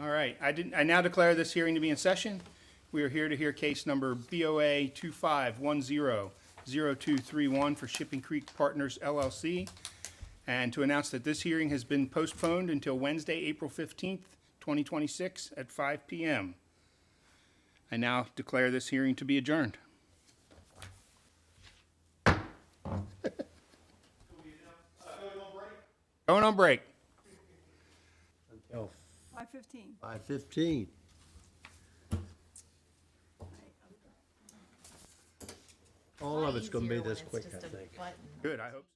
All right, I now declare this hearing to be in session. We are here to hear case number BOA 25100231 for Shipping Creek Partners LLC, and to announce that this hearing has been postponed until Wednesday, April 15th, 2026 at 5 p.m. I now declare this hearing to be adjourned. Going on break. Until 5:15. 5:15. All of it's gonna be this quick, I think. Good, I hope so.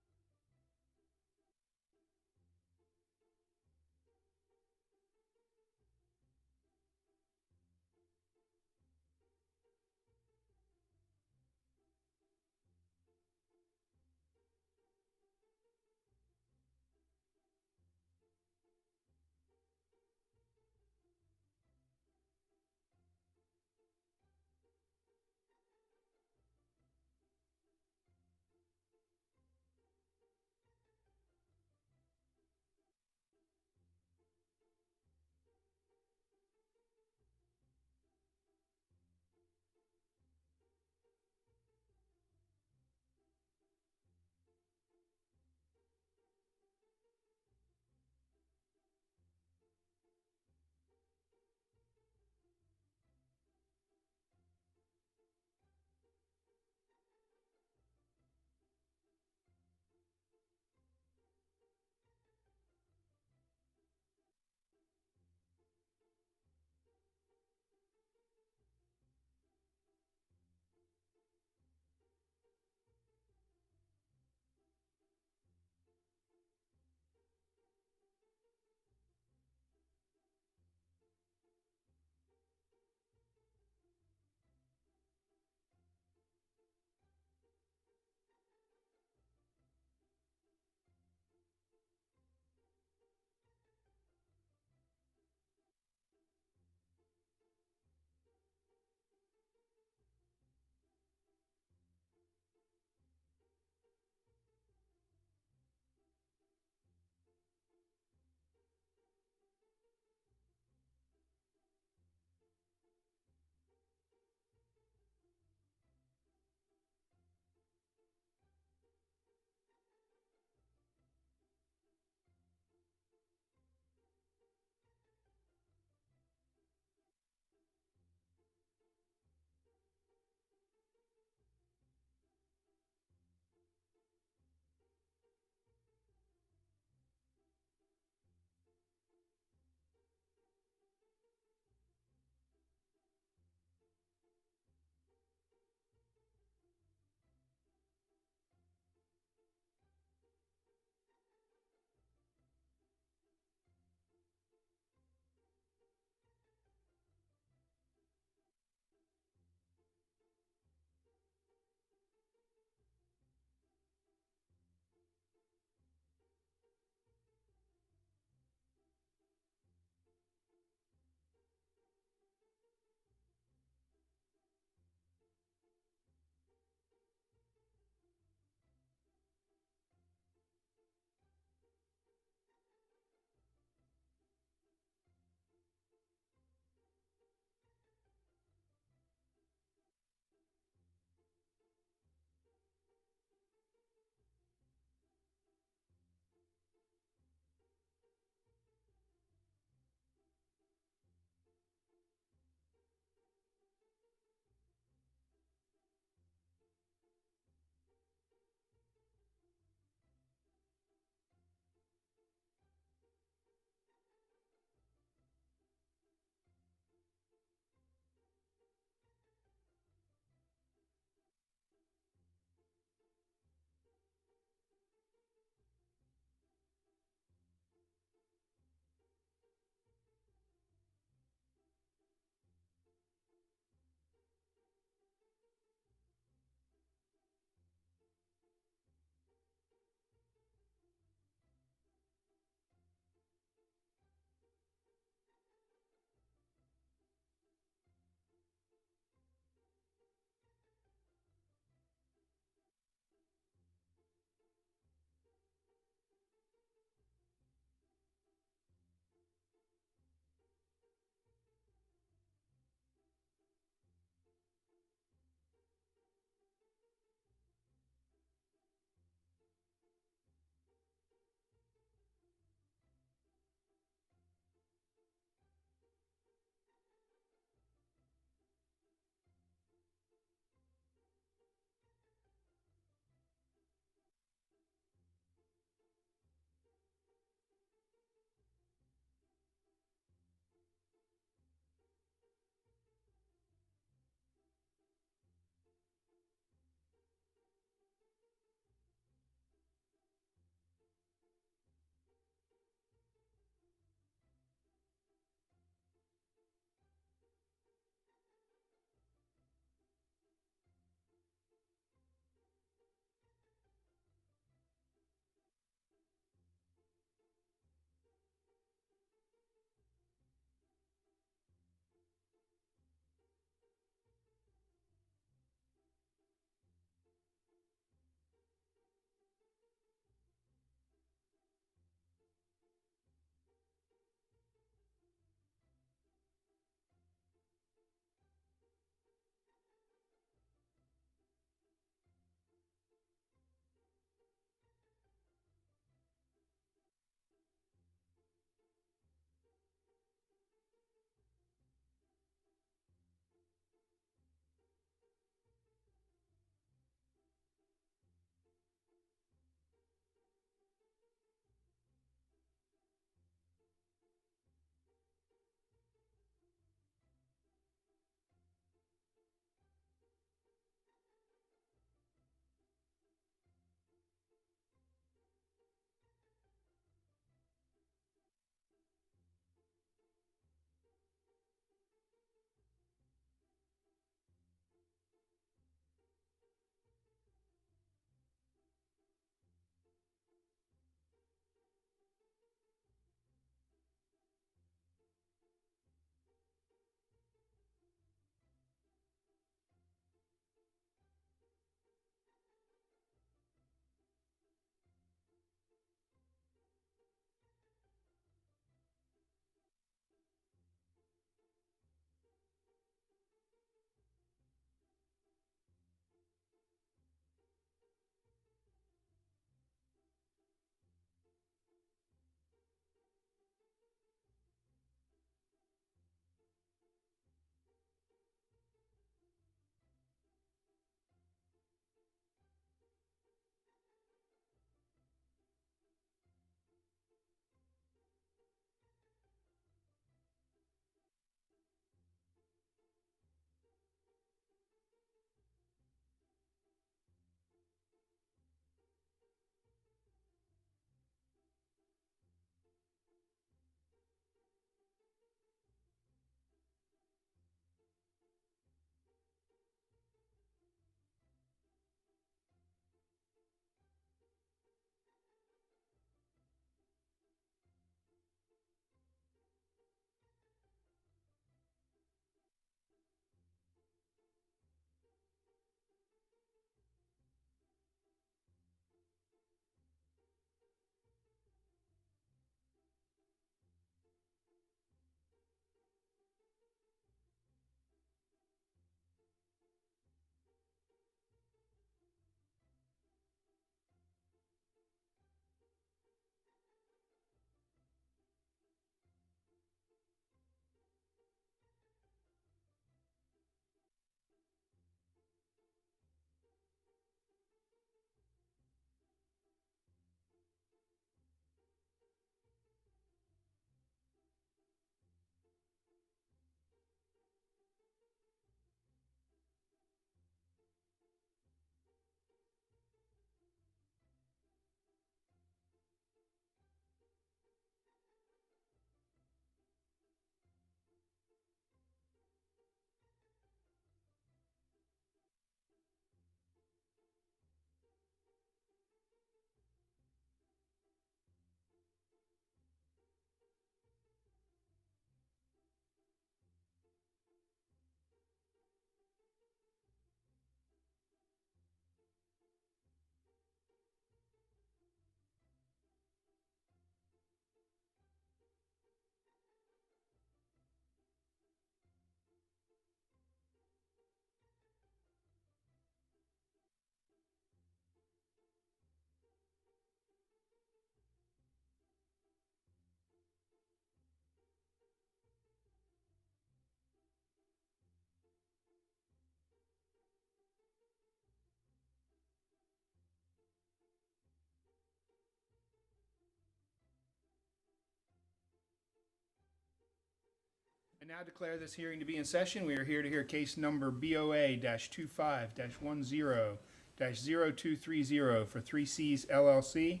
now declare this hearing to be in session. We are here to hear case number BOA-25-10-0230 for 3Cs LLC.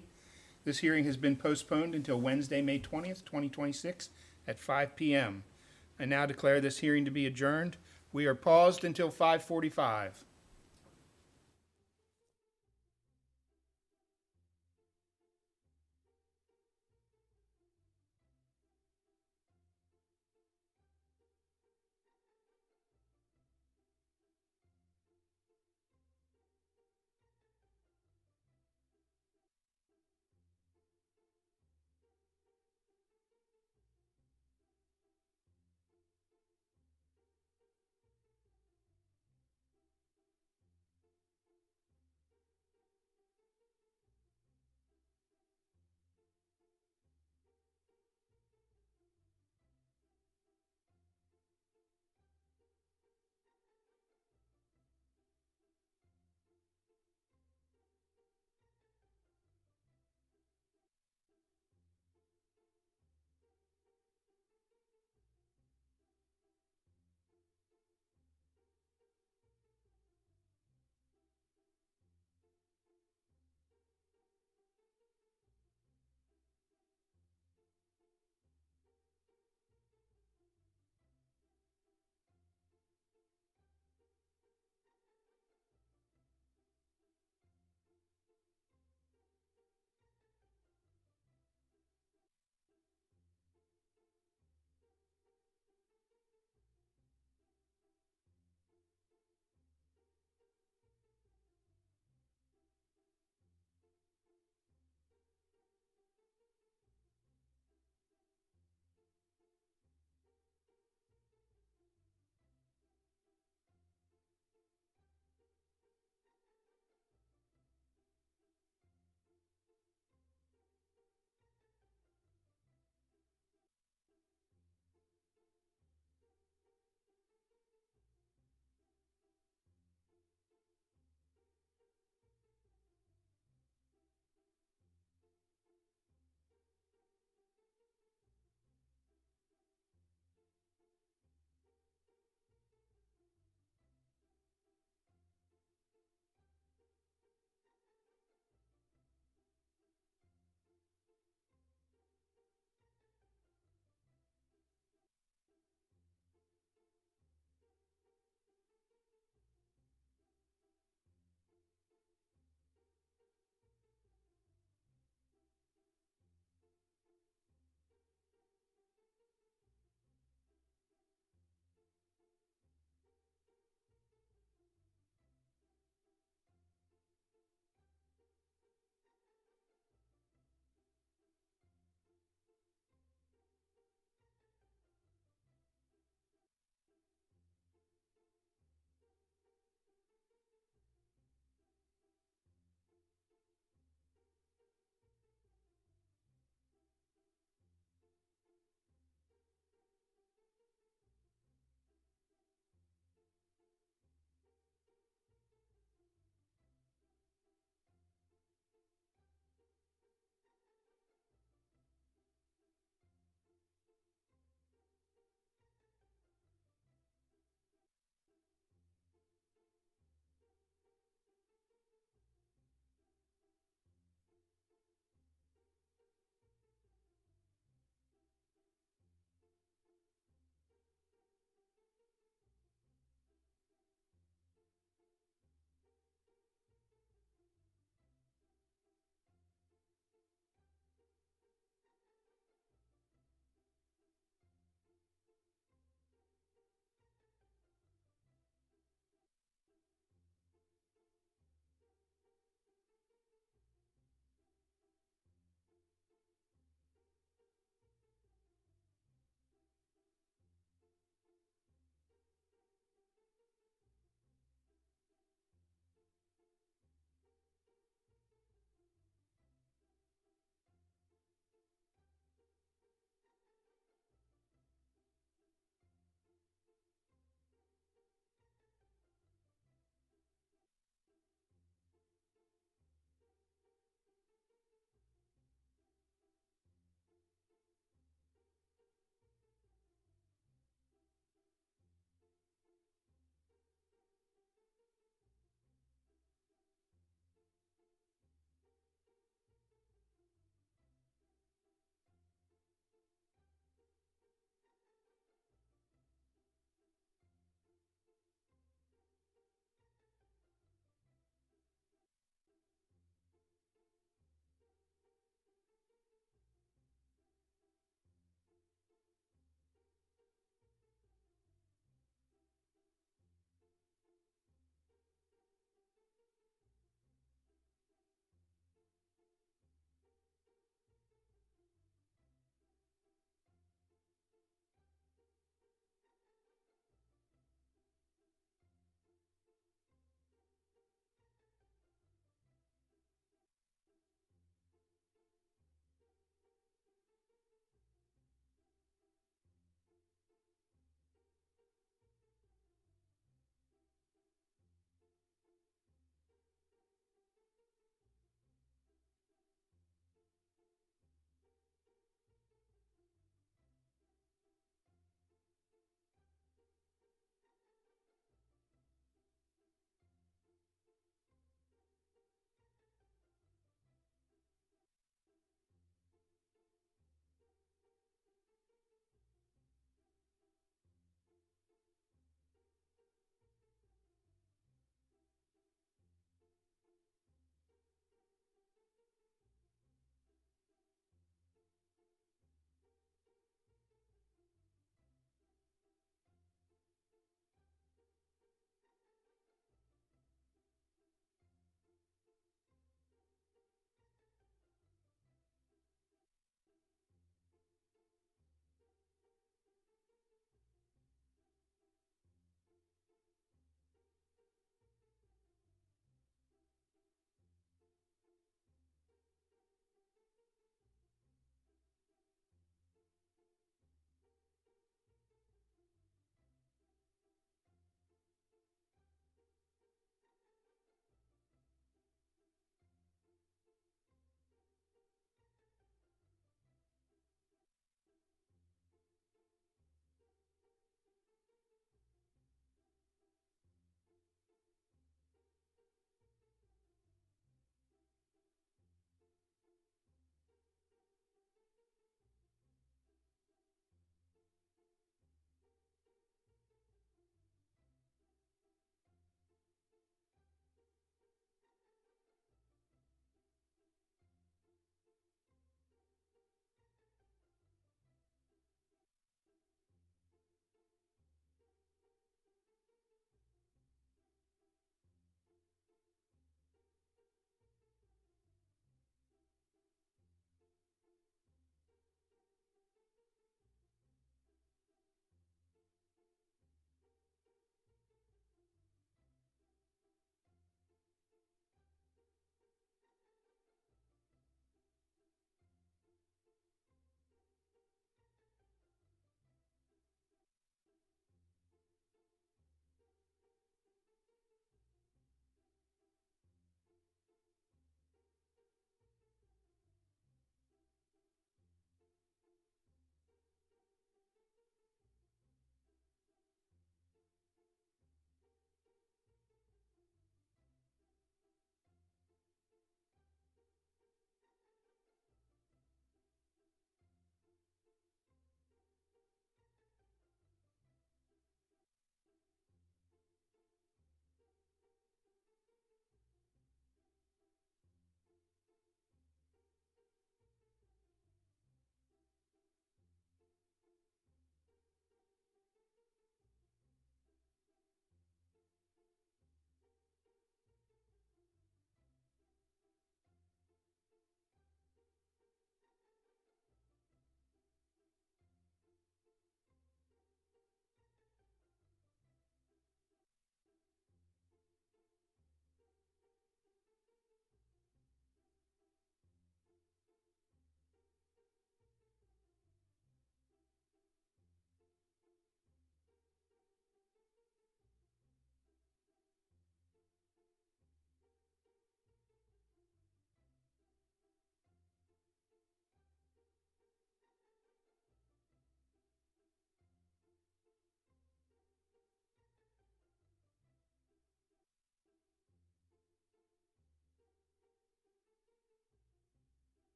This hearing has been postponed until Wednesday, May 20th, 2026 at 5 p.m. I now declare this hearing to be adjourned. We are paused until 5:45.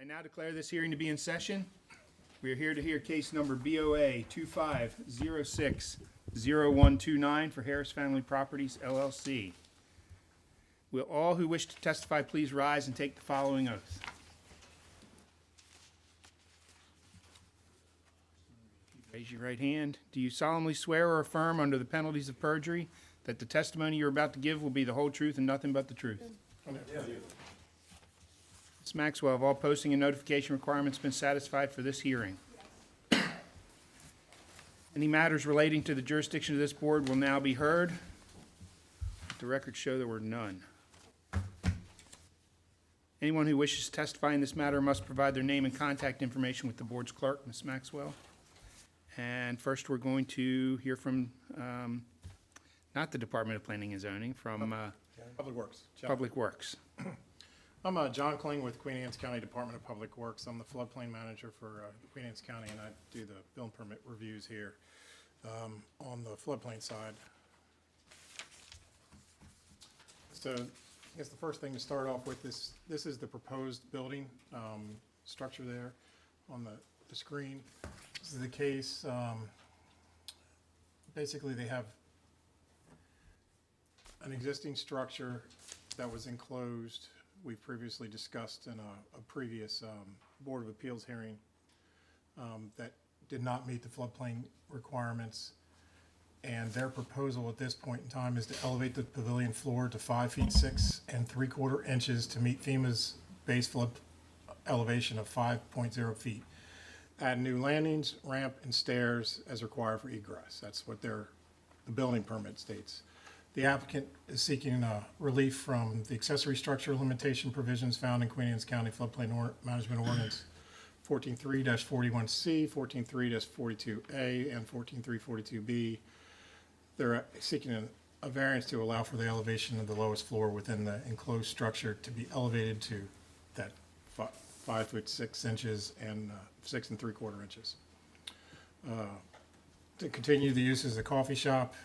I now declare this hearing to be in session. We are here to hear case number BOA 25060129 for Harris Family Properties LLC. Will all who wish to testify please rise and take the following oath? Raise your right hand. Do you solemnly swear or affirm under the penalties of perjury that the testimony you're about to give will be the whole truth and nothing but the truth? Ms. Maxwell, have all posting and notification requirements been satisfied for this hearing? Any matters relating to the jurisdiction of this board will now be heard. Let the records show there were none. Anyone who wishes to testify in this matter must provide their name and contact information with the board's clerk, Ms. Maxwell. And first, we're going to hear from, not the Department of Planning and Zoning, from Public Works. Public Works. I'm John Kling with Queen Anne's County Department of Public Works. I'm the floodplain manager for Queen Anne's County, and I do the building permit reviews here on the floodplain side. So I guess the first thing to start off with is this is the proposed building structure there on the screen. This is the case. Basically, they have an existing structure that was enclosed. We previously discussed in a previous Board of Appeals hearing that did not meet the floodplain requirements. And their proposal at this point in time is to elevate the pavilion floor to 5 feet 6 3/4 inches to meet FEMA's base flood elevation of 5.0 feet. Add new landings, ramp, and stairs as required for egress. That's what the building permit states. The applicant is seeking relief from the accessory structure limitation provisions found in Queen Anne's County Floodplain Management Ordinance 14.3-41C, 14.3-42A, and 14.3-42B. They're seeking a variance to allow for the elevation of the lowest floor within the enclosed structure to be elevated to that 5 foot 6 inches and 6 3/4 inches. To continue the use as a coffee shop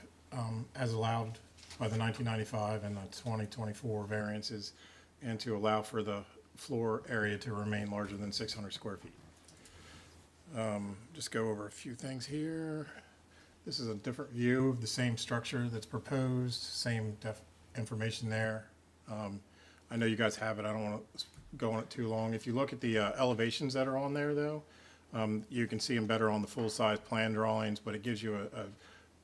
as allowed by the 1995 and the 2024 variances, and to allow for the floor area to remain larger than 600 square feet. Just go over a few things here. This is a different view of the same structure that's proposed, same information there. I know you guys have it. I don't want to go on it too long. If you look at the elevations that are on there, though, you can see them better on the full-size plan drawings, but it gives you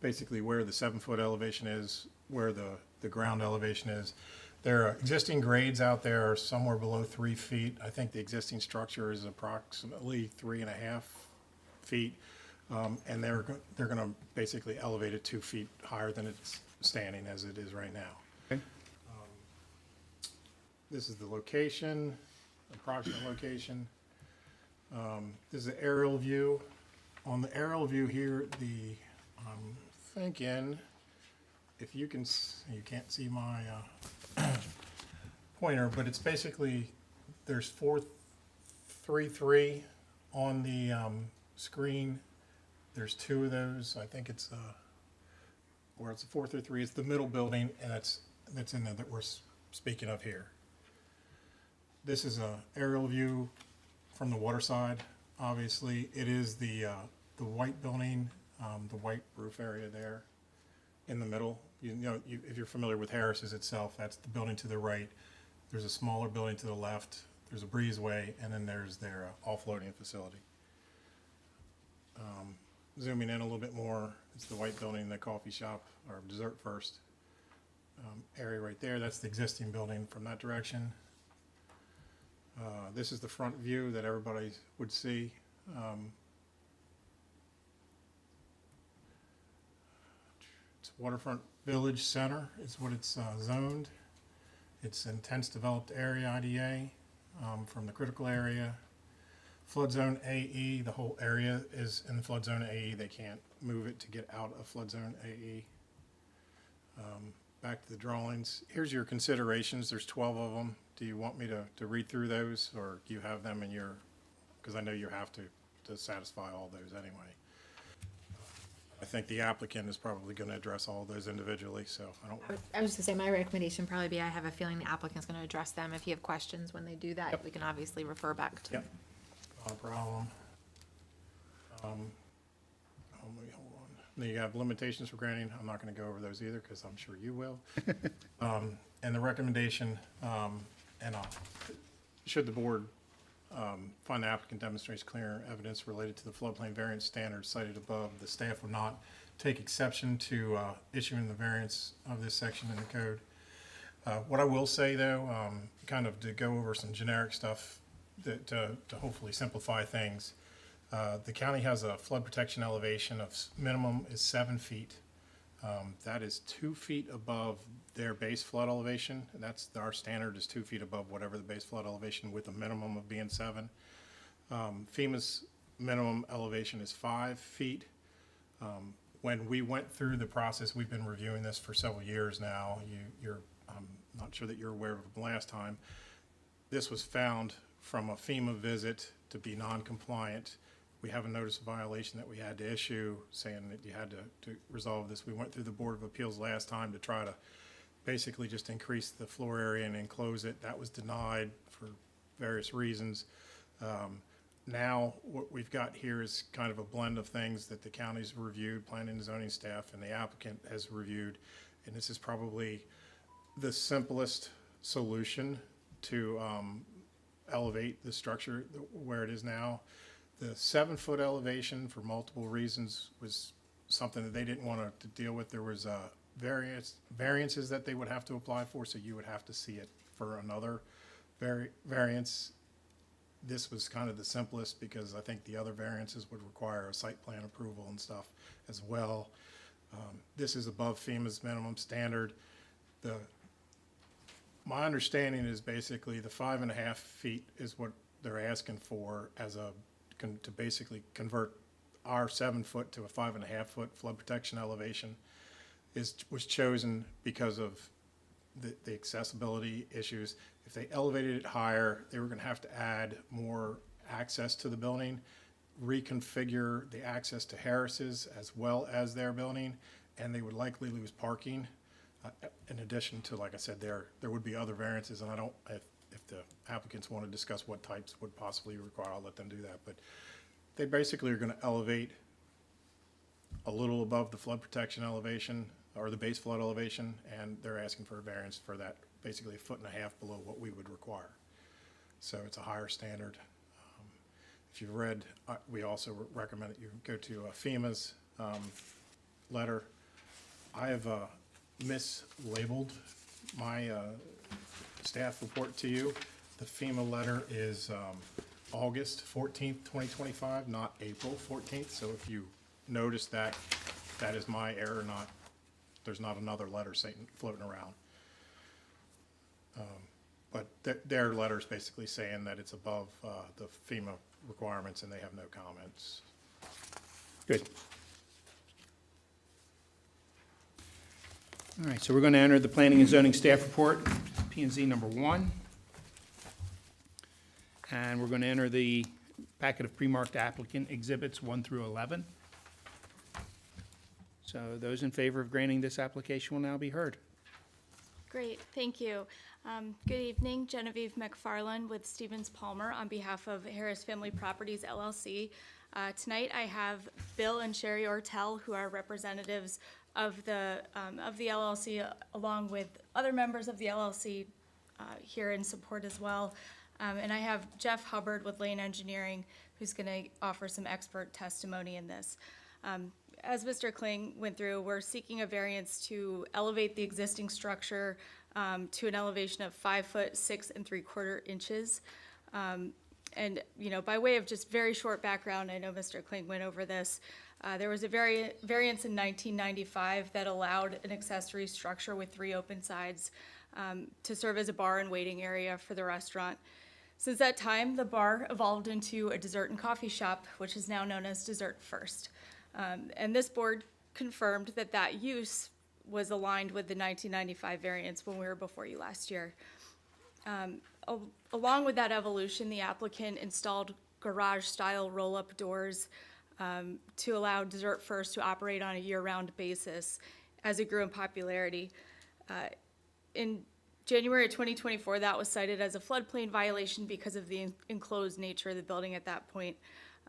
basically where the 7-foot elevation is, where the ground elevation is. There are existing grades out there are somewhere below 3 feet. I think the existing structure is approximately 3.5 feet. And they're going to basically elevate it 2 feet higher than it's standing as it is right now. Okay. This is the location, approximate location. This is the aerial view. On the aerial view here, I'm thinking, if you can, you can't see my pointer, but it's basically, there's 433 on the screen. There's 2 of those. I think it's where it's a 433. It's the middle building, and that's in there that we're speaking of here. This is a aerial view from the water side. Obviously, it is the white building, the white roof area there in the middle. If you're familiar with Harris's itself, that's the building to the right. There's a smaller building to the left. There's a breezeway, and then there's their offloading facility. Zooming in a little bit more, it's the white building, the coffee shop, or dessert first area right there. That's the existing building from that direction. This is the front view that everybody would see. It's Waterfront Village Center is what it's zoned. It's intense developed area IDA from the critical area. Flood zone AE, the whole area is in the flood zone AE. They can't move it to get out of flood zone AE. Back to the drawings. Here's your considerations. There's 12 of them. Do you want me to read through those, or do you have them in your, because I know you have to satisfy all those anyway. I think the applicant is probably going to address all of those individually, so I don't, I was just gonna say, my recommendation probably be, I have a felement the applicant's gonna address them. If you have questions when they do that, we can obviously refer back to. yep, not a problem. Let me hold on. Now you have limitations for granting. I'm not going to go over those either because I'm sure you will. And the recommendation, should the board find the applicant demonstrates clear evidence related to the floodplain variance standards cited above, the staff would not take exception to issuing the variance of this section in the code. What I will say, though, kind of to go over some generic stuff that, to hopefully simplify things, the county has a flood protection elevation of minimum is 7 feet. That is 2 feet above their base flood elevation. And that's, our standard is 2 feet above whatever the base flood elevation with a minimum of being 7. FEMA's minimum elevation is 5 feet. When we went through the process, we've been reviewing this for several years now. I'm not sure that you're aware of it from last time. This was found from a FEMA visit to be non-compliant. We have a notice of violation that we had to issue saying that you had to resolve this. We went through the Board of Appeals last time to try to basically just increase the floor area and enclose it. That was denied for various reasons. Now what we've got here is kind of a blend of things that the county's reviewed, planning and zoning staff, and the applicant has reviewed. And this is probably the simplest solution to elevate the structure where it is now. The 7-foot elevation, for multiple reasons, was something that they didn't want to deal with. There was variances that they would have to apply for, so you would have to see it for another variance. This was kind of the simplest because I think the other variances would require a site plan approval and stuff as well. This is above FEMA's minimum standard. My understanding is basically the 5.5 feet is what they're asking for as to basically convert our 7 foot to a 5.5 foot flood protection elevation was chosen because of the accessibility issues. If they elevated it higher, they were going to have to add more access to the building, reconfigure the access to Harris's as well as their building, and they would likely lose parking. In addition to, like I said, there would be other variances, and if the applicants want to discuss what types would possibly require, I'll let them do that. But they basically are going to elevate a little above the flood protection elevation or the base flood elevation, and they're asking for a variance for that, basically 1.5 feet below what we would require. So it's a higher standard. If you've read, we also recommend that you go to FEMA's letter. I have mislabeled my staff report to you. The FEMA letter is August 14th, 2025, not April 14th. So if you notice that, that is my error, there's not another letter floating around. But their letter is basically saying that it's above the FEMA requirements and they have no comments. Good. All right, so we're going to enter the Planning and Zoning Staff Report, P&Z number 1. And we're going to enter the packet of pre-marked applicant exhibits 1 through 11. So those in favor of granting this application will now be heard. Great, thank you. Good evening, Genevieve McFarland with Stevens Palmer on behalf of Harris Family Properties LLC. Tonight I have Bill and Sherry Ortel, who are representatives of the LLC, along with other members of the LLC here in support as well. And I have Jeff Hubbard with Lane Engineering, who's going to offer some expert testimony in this. As Mr. Kling went through, we're seeking a variance to elevate the existing structure to an elevation of 5 foot 6 3/4 inches. And, you know, by way of just very short background, I know Mr. Kling went over this. There was a variance in 1995 that allowed an accessory structure with 3 open sides to serve as a bar and waiting area for the restaurant. Since that time, the bar evolved into a dessert and coffee shop, which is now known as Dessert First. And this board confirmed that that use was aligned with the 1995 variance when we were before you last year. Along with that evolution, the applicant installed garage-style roll-up doors to allow Dessert First to operate on a year-round basis as it grew in popularity. In January of 2024, that was cited as a floodplain violation because of the enclosed nature of the building at that point.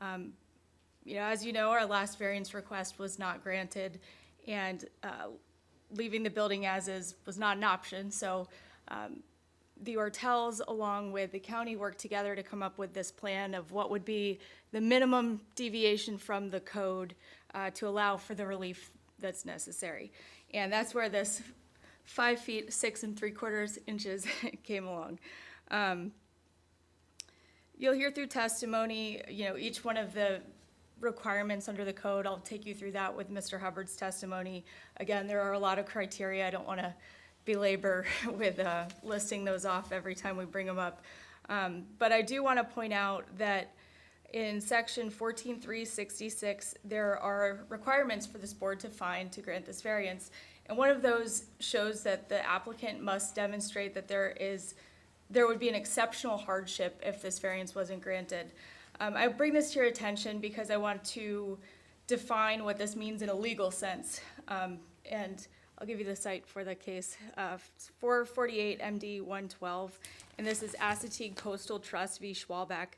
As you know, our last variance request was not granted, and leaving the building as is was not an option. So the Ortels, along with the county, worked together to come up with this plan of what would be the minimum deviation from the code to allow for the relief that's necessary. And that's where this 5 feet 6 3/4 inches came along. You'll hear through testimony, each one of the requirements under the code. I'll take you through that with Mr. Hubbard's testimony. Again, there are a lot of criteria. I don't want to belabor with listing those off every time we bring them up. But I do want to point out that in section 14.366, there are requirements for this board to find to grant this variance. And one of those shows that the applicant must demonstrate that there would be an exceptional hardship if this variance wasn't granted. I bring this to your attention because I want to define what this means in a legal sense. And I'll give you the site for the case, 448 MD 112, and this is Assateague Coastal Trust v. Schwalbach.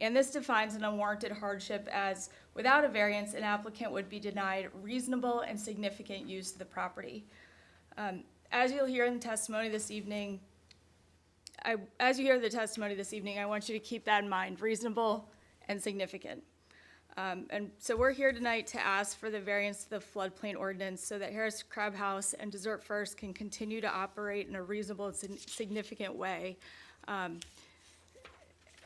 And this defines an unwarranted hardship as, without a variance, an applicant would be denied reasonable and significant use of the property. As you'll hear in the testimony this evening, I want you to keep that in mind, reasonable and significant. And so we're here tonight to ask for the variance to the floodplain ordinance so that Harris Crab House and Dessert First can continue to operate in a reasonable and significant way,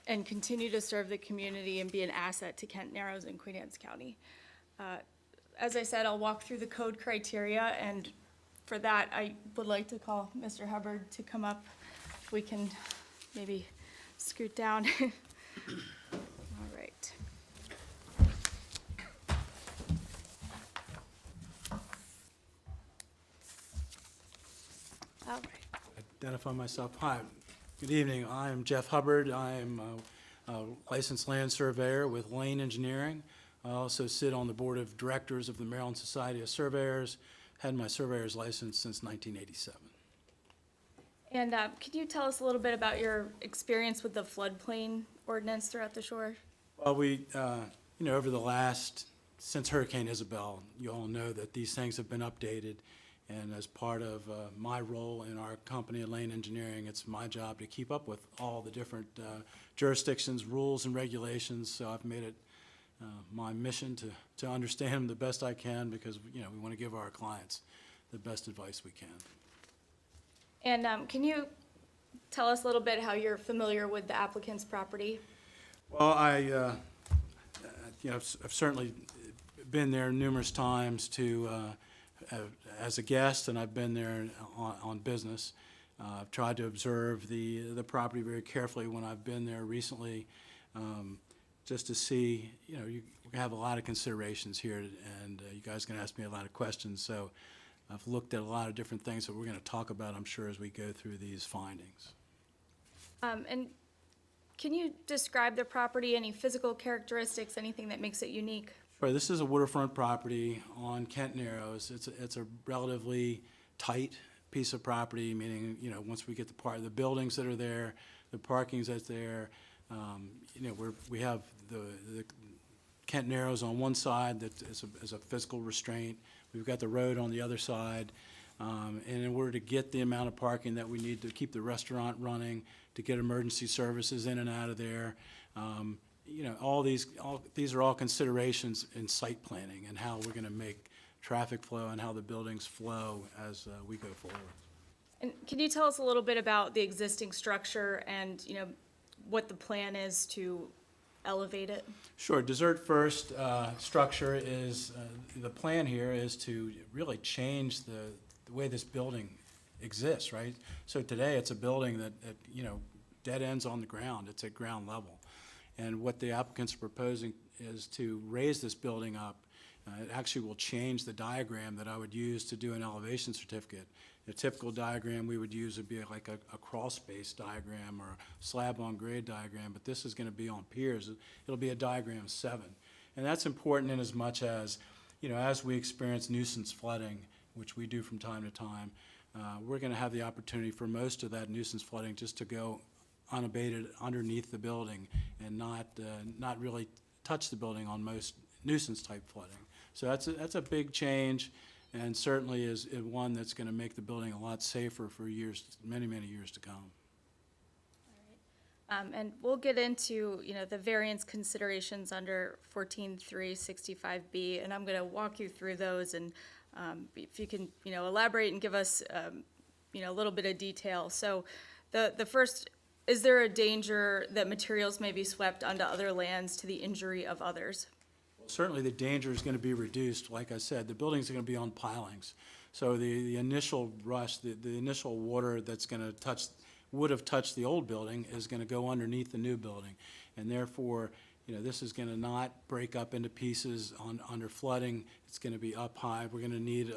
and continue to serve the community and be an asset to Kent Narrows and Queen Anne's County. As I said, I'll walk through the code criteria, and for that, I would like to call Mr. Hubbard to come up. If we can maybe scoot down. All right. All right. Identify myself. Hi, good evening. I'm Jeff Hubbard. I am a licensed land surveyor with Lane Engineering. I also sit on the board of directors of the Maryland Society of Surveyors. Had my surveyor's license since 1987. And can you tell us a little bit about your experience with the floodplain ordinance throughout the shore? Well, we, over the last, since Hurricane Isabel, you all know that these things have been updated. And as part of my role in our company at Lane Engineering, it's my job to keep up with all the different jurisdictions, rules, and regulations. So I've made it my mission to understand them the best I can because, we want to give our clients the best advice we can. And can you tell us a little bit how you're familiar with the applicant's property? Well, I've certainly been there numerous times as a guest, and I've been there on business. I've tried to observe the property very carefully when I've been there recently, just to see, you have a lot of considerations here, and you guys can ask me a lot of questions. So I've looked at a lot of different things that we're going to talk about, I'm sure, as we go through these findings. And can you describe the property, any physical characteristics, anything that makes it unique? Sure. This is a waterfront property on Kent Narrows. It's a relatively tight piece of property, meaning, once we get the buildings that are there, the parkings that's there, we have the Kent Narrows on one side that is a physical restraint. We've got the road on the other side. And in order to get the amount of parking that we need to keep the restaurant running, to get emergency services in and out of there, these are all considerations in site planning and how we're going to make traffic flow and how the buildings flow as we go forward. And can you tell us a little bit about the existing structure and, what the plan is to elevate it? Sure. Dessert First structure is, the plan here is to really change the way this building exists, right? So today it's a building that dead ends on the ground. It's at ground level. And what the applicants are proposing is to raise this building up. It actually will change the diagram that I would use to do an elevation certificate. The typical diagram we would use would be like a crawl space diagram or a slab on grade diagram, but this is going to be on piers. It'll be a diagram 7. And that's important in as much as, as we experience nuisance flooding, which we do from time to time, we're going to have the opportunity for most of that nuisance flooding just to go unabated underneath the building and not really touch the building on most nuisance type flooding. So that's a big change, and certainly is one that's going to make the building a lot safer for years, many, many years to come. And we'll get into, the variance considerations under 14.365B, and I'm going to walk you through those, and if you can, elaborate and give us, a little bit of detail. So the first, is there a danger that materials may be swept onto other lands to the injury of others? Certainly the danger is going to be reduced. Like I said, the buildings are going to be on pilings. So the initial rush, the initial water that's going to would have touched the old building is going to go underneath the new building. And therefore, this is going to not break up into pieces under flooding. It's going to be up high. We're going to need,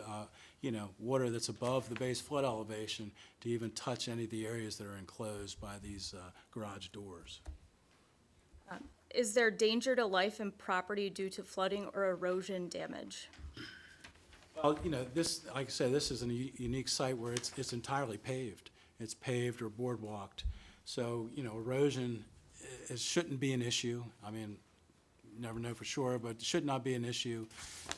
water that's above the base flood elevation to even touch any of the areas that are enclosed by these garage doors. Is there danger to life and property due to flooding or erosion damage? Well, this, like I said, this is a unique site where it's entirely paved. It's paved or boardwalked. So, erosion shouldn't be an issue. I mean, you never know for sure, but it should not be an issue.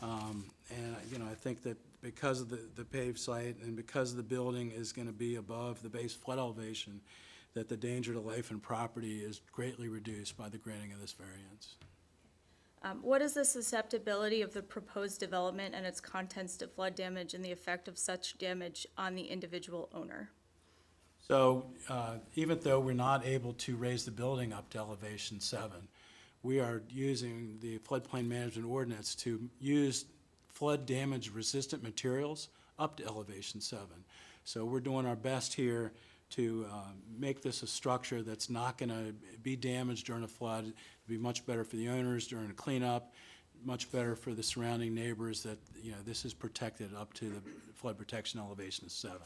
And, I think that because of the paved site and because the building is going to be above the base flood elevation, that the danger to life and property is greatly reduced by the granting of this variance. What is the susceptibility of the proposed development and its contents to flood damage and the effect of such damage on the individual owner? So even though we're not able to raise the building up to elevation 7, we are using the floodplain management ordinance to use flood damage resistant materials up to elevation 7. So we're doing our best here to make this a structure that's not going to be damaged during a flood. It'll be much better for the owners during a cleanup, much better for the surrounding neighbors that, this is protected up to the flood protection elevation of 7.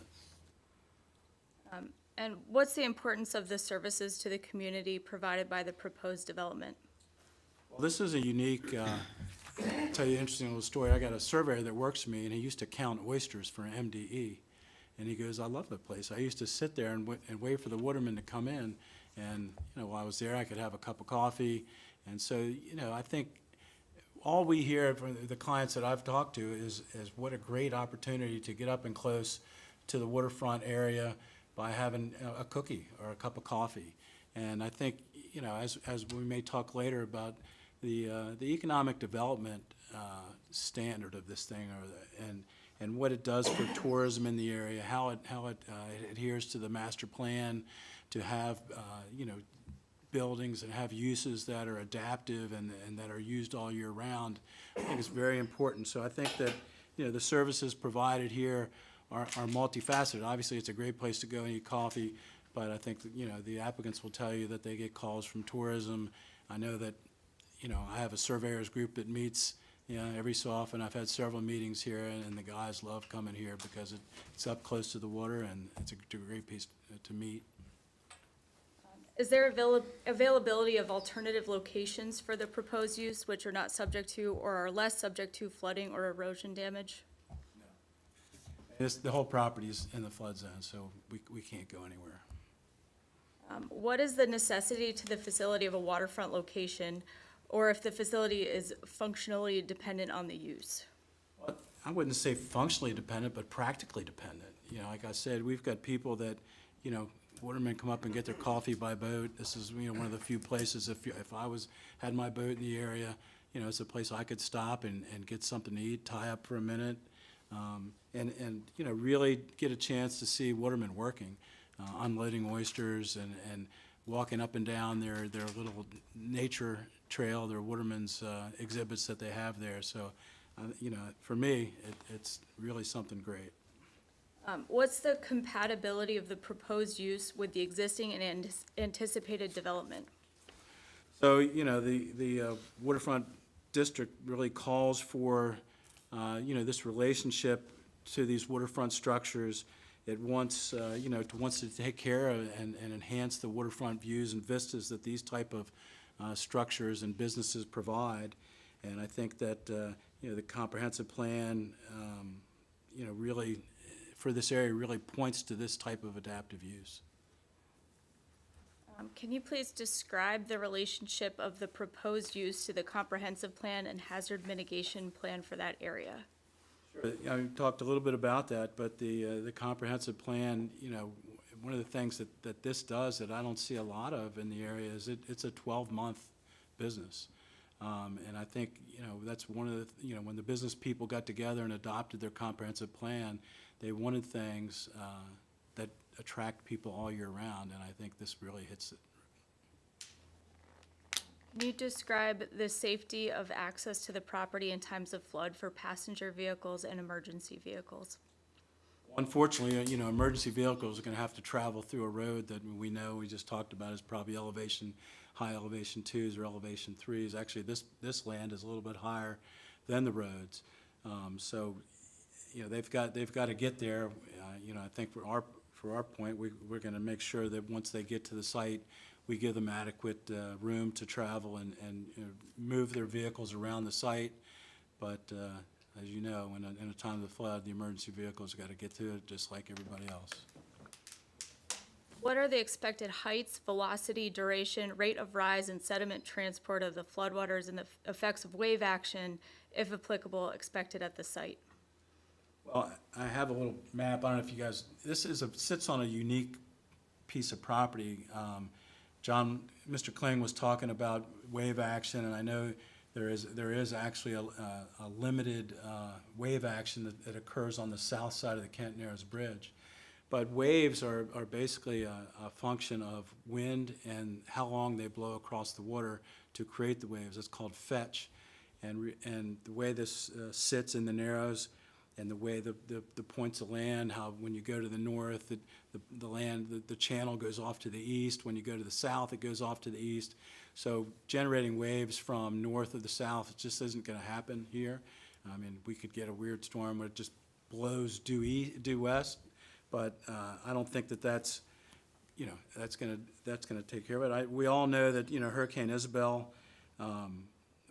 And what's the importance of the services to the community provided by the proposed development? Well, this is a unique, I'll tell you an interesting little story. I got a surveyor that works for me, and he used to count oysters for an MDE. And he goes, I love that place. I used to sit there and wait for the watermen to come in. And, while I was there, I could have a cup of coffee. And so, I think all we hear from the clients that I've talked to is what a great opportunity to get up and close to the waterfront area by having a cookie or a cup of coffee. And I think, as we may talk later about the economic development standard of this thing, and what it does for tourism in the area, how it adheres to the master plan, to have buildings and have uses that are adaptive and that are used all year round, I think is very important. So I think that the services provided here are multifaceted. Obviously, it's a great place to go and eat coffee, but I think that, the applicants will tell you that they get calls from tourism. I know that I have a surveyors group that meets every so often. I've had several meetings here, and the guys love coming here because it's up close to the water, and it's a great place to meet. Is there availability of alternative locations for the proposed use which are not subject to or are less subject to flooding or erosion damage? The whole property is in the flood zone, so we can't go anywhere. What is the necessity to the facility of a waterfront location, or if the facility is functionally dependent on the use? I wouldn't say functionally dependent, but practically dependent. Like I said, we've got people that, watermen come up and get their coffee by boat. This is, one of the few places, if I had my boat in the area, it's a place I could stop and get something to eat, tie up for a minute, and really get a chance to see watermen working, unloading oysters and walking up and down their little nature trail, their watermen's exhibits that they have there. So, for me, it's really something great. What's the compatibility of the proposed use with the existing and anticipated development? So, the waterfront district really calls for, this relationship to these waterfront structures. It wants, wants to take care of and enhance the waterfront views and vistas that these type of structures and businesses provide. And I think that, the comprehensive plan, really, for this area, really points to this type of adaptive use. Can you please describe the relationship of the proposed use to the comprehensive plan and hazard mitigation plan for that area? I talked a little bit about that, but the comprehensive plan, one of the things that this does that I don't see a lot of in the area is it's a 12-month business. And I think, that's one of the, when the business people got together and adopted their comprehensive plan, they wanted things that attract people all year round, and I think this really hits it. Can you describe the safety of access to the property in times of flood for passenger vehicles and emergency vehicles? Unfortunately, emergency vehicles are going to have to travel through a road that we just talked about is probably high elevation 2s or elevation 3s. Actually, this land is a little bit higher than the roads. So, they've got to get there. I think for our point, we're going to make sure that once they get to the site, we give them adequate room to travel and move their vehicles around the site. But as you know, in a time of the flood, the emergency vehicles got to get to it just like everybody else. What are the expected heights, velocity, duration, rate of rise, and sediment transport of the floodwaters and the effects of wave action, if applicable, expected at the site? Well, I have a little map. I don't know if you guys, sits on a unique piece of property. Mr. Kling was talking about wave action, and I know there is actually a limited wave action that occurs on the south side of the Kent Narrows Bridge. But waves are basically a function of wind and how long they blow across the water to create the waves. It's called fetch. And the way this sits in the Narrows and the way the points of land, how when you go to the north, the channel goes off to the east. When you go to the south, it goes off to the east. So generating waves from north of the south just isn't going to happen here. I mean, we could get a weird storm where it just blows due west, but I don't think that's going to take care of it. We all know that Hurricane Isabel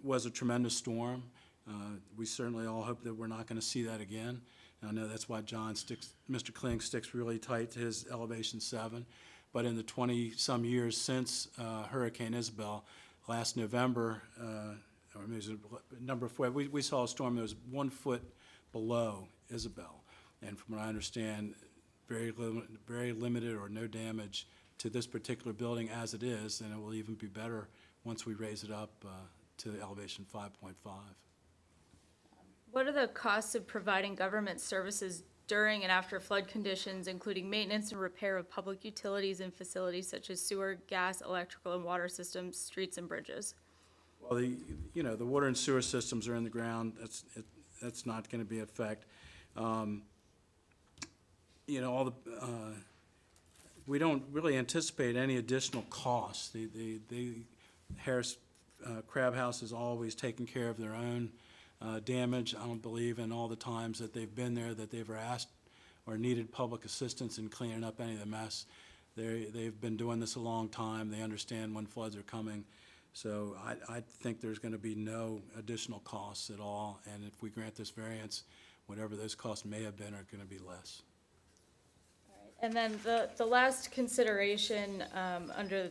was a tremendous storm. We certainly all hope that we're not going to see that again. And I know that's why Mr. Kling sticks really tight to his elevation 7. But in the 20-some years since Hurricane Isabel, last November, or maybe it was a number of foot, we saw a storm that was 1 foot below Isabel. And from what I understand, very limited or no damage to this particular building as it is, and it will even be better once we raise it up to elevation 5.5. What are the costs of providing government services during and after flood conditions, including maintenance and repair of public utilities and facilities such as sewer, gas, electrical, and water systems, streets, and bridges? Well, the water and sewer systems are in the ground. That's not going to be an effect. We don't really anticipate any additional costs. The Harris Crab House is always taking care of their own damage. I don't believe in all the times that they've been there that they've ever asked or needed public assistance in cleaning up any of the mess. They've been doing this a long time. They understand when floods are coming. So I think there's going to be no additional costs at all. And if we grant this variance, whatever those costs may have been are going to be less. And then the last consideration under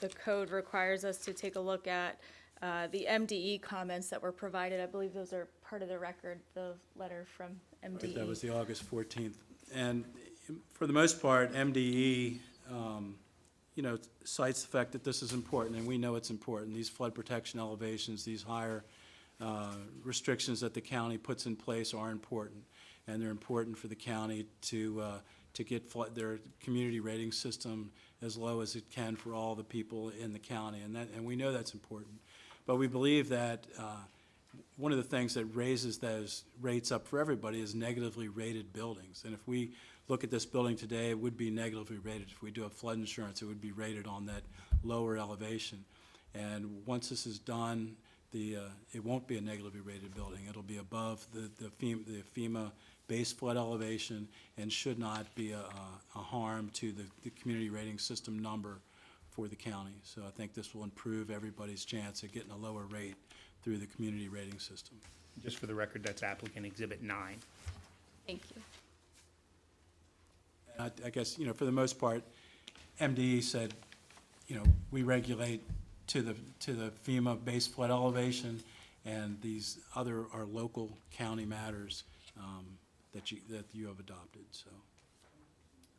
the code requires us to take a look at the MDE comments that were provided. I believe those are part of the record, the letter from MDE. Right, that was the August 14th. And for the most part, MDE, cites the fact that this is important, and we know it's important. These flood protection elevations, these higher restrictions that the county puts in place are important, and they're important for the county to get their community rating system as low as it can for all the people in the county, and we know that's important. But we believe that one of the things that raises those rates up for everybody is negatively rated buildings. And if we look at this building today, it would be negatively rated. If we do a flood insurance, it would be rated on that lower elevation. And once this is done, it won't be a negatively rated building. It'll be above the FEMA base flood elevation and should not be a harm to the community rating system number for the county. So I think this will improve everybody's chance of getting a lower rate through the community rating system. Just for the record, that's applicant Exhibit 9. Thank you. I guess, for the most part, MDE said, we regulate to the FEMA base flood elevation, and these other are local county matters that you have adopted, so.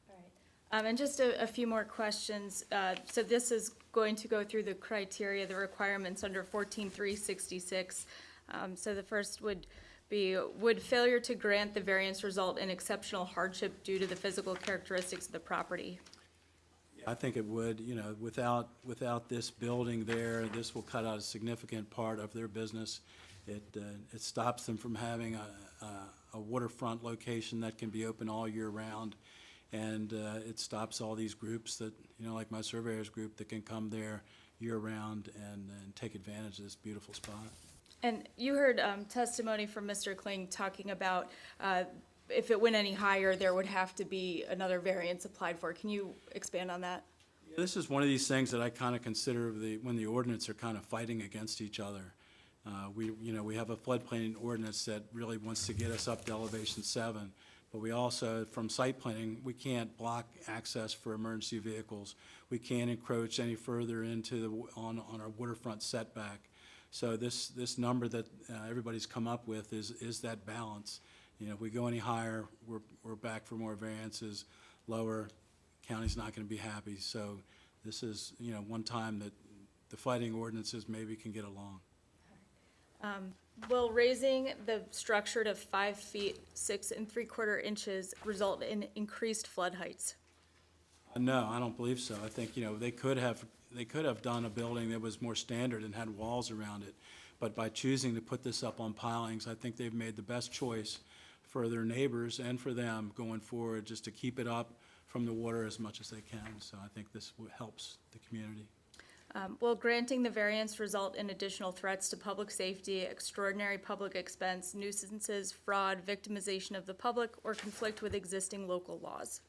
All right. And just a few more questions. So this is going to go through the criteria, the requirements under 14.366. So the first would be, would failure to grant the variance result in exceptional hardship due to the physical characteristics of the property? I think it would, without this building there, this will cut out a significant part of their business. It stops them from having a waterfront location that can be open all year round. And it stops all these groups that, like my surveyors group, that can come there year round and take advantage of this beautiful spot. And you heard testimony from Mr. Kling talking about if it went any higher, there would have to be another variance applied for. Can you expand on that? Yeah, this is one of these things that I kind of consider when the ordinance are kind of fighting against each other. We have a floodplain ordinance that really wants to get us up to elevation 7, but we also, from site planning, we can't block access for emergency vehicles. We can't encroach any further into on our waterfront setback. So this number that everybody's come up with is that balance. If we go any higher, we're back for more variances. Lower, county's not going to be happy. So this is, one time that the fighting ordinances maybe can get along. Will raising the structure to 5 feet 6 3/4 inches result in increased flood heights? No, I don't believe so. I think, they could have done a building that was more standard and had walls around it. But by choosing to put this up on pilings, I think they've made the best choice for their neighbors and for them going forward, just to keep it up from the water as much as they can. So I think this helps the community. Will granting the variance result in additional threats to public safety, extraordinary public expense, nuisances, fraud, victimization of the public, or conflict with existing local laws?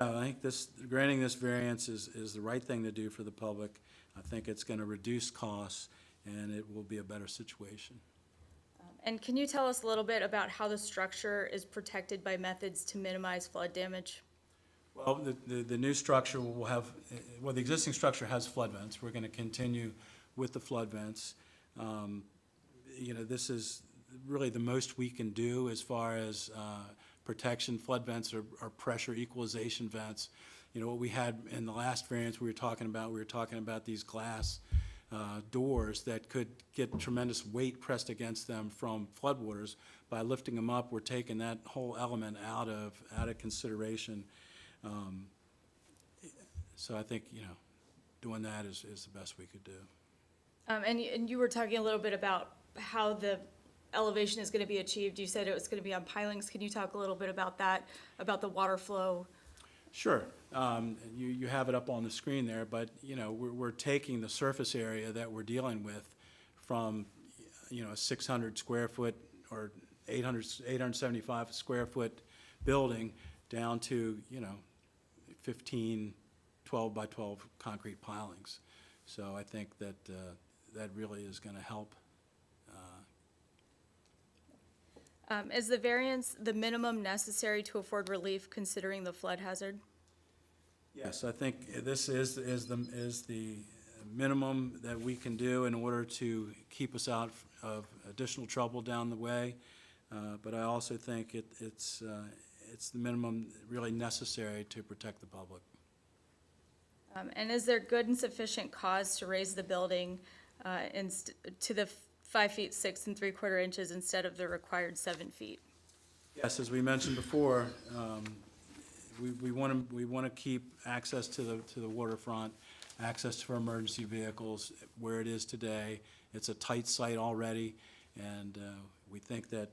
No, I think granting this variance is the right thing to do for the public. I think it's going to reduce costs, and it will be a better situation. And can you tell us a little bit about how the structure is protected by methods to minimize flood damage? Well, the new structure will have, the existing structure has flood vents. We're going to continue with the flood vents. This is really the most we can do as far as protection. Flood vents are pressure equalization vents. What we had in the last variance we were talking about these glass doors that could get tremendous weight pressed against them from floodwaters. By lifting them up, we're taking that whole element out of consideration. So I think, doing that is the best we could do. And you were talking a little bit about how the elevation is going to be achieved. You said it was going to be on pilings. Can you talk a little bit about that, about the water flow? Sure. You have it up on the screen there, but, we're taking the surface area that we're dealing with from, a 600 square foot or 875 square foot building down to, 15, 12 by 12 concrete pilings. So I think that that really is going to help. Is the variance the minimum necessary to afford relief considering the flood hazard? Yes, I think this is the minimum that we can do in order to keep us out of additional trouble down the way. But I also think it's the minimum really necessary to protect the public. And is there good and sufficient cause to raise the building to the 5 feet 6 3/4 inches instead of the required 7 feet? Yes, as we mentioned before, we want to keep access to the waterfront, access for emergency vehicles where it is today. It's a tight site already, and we think that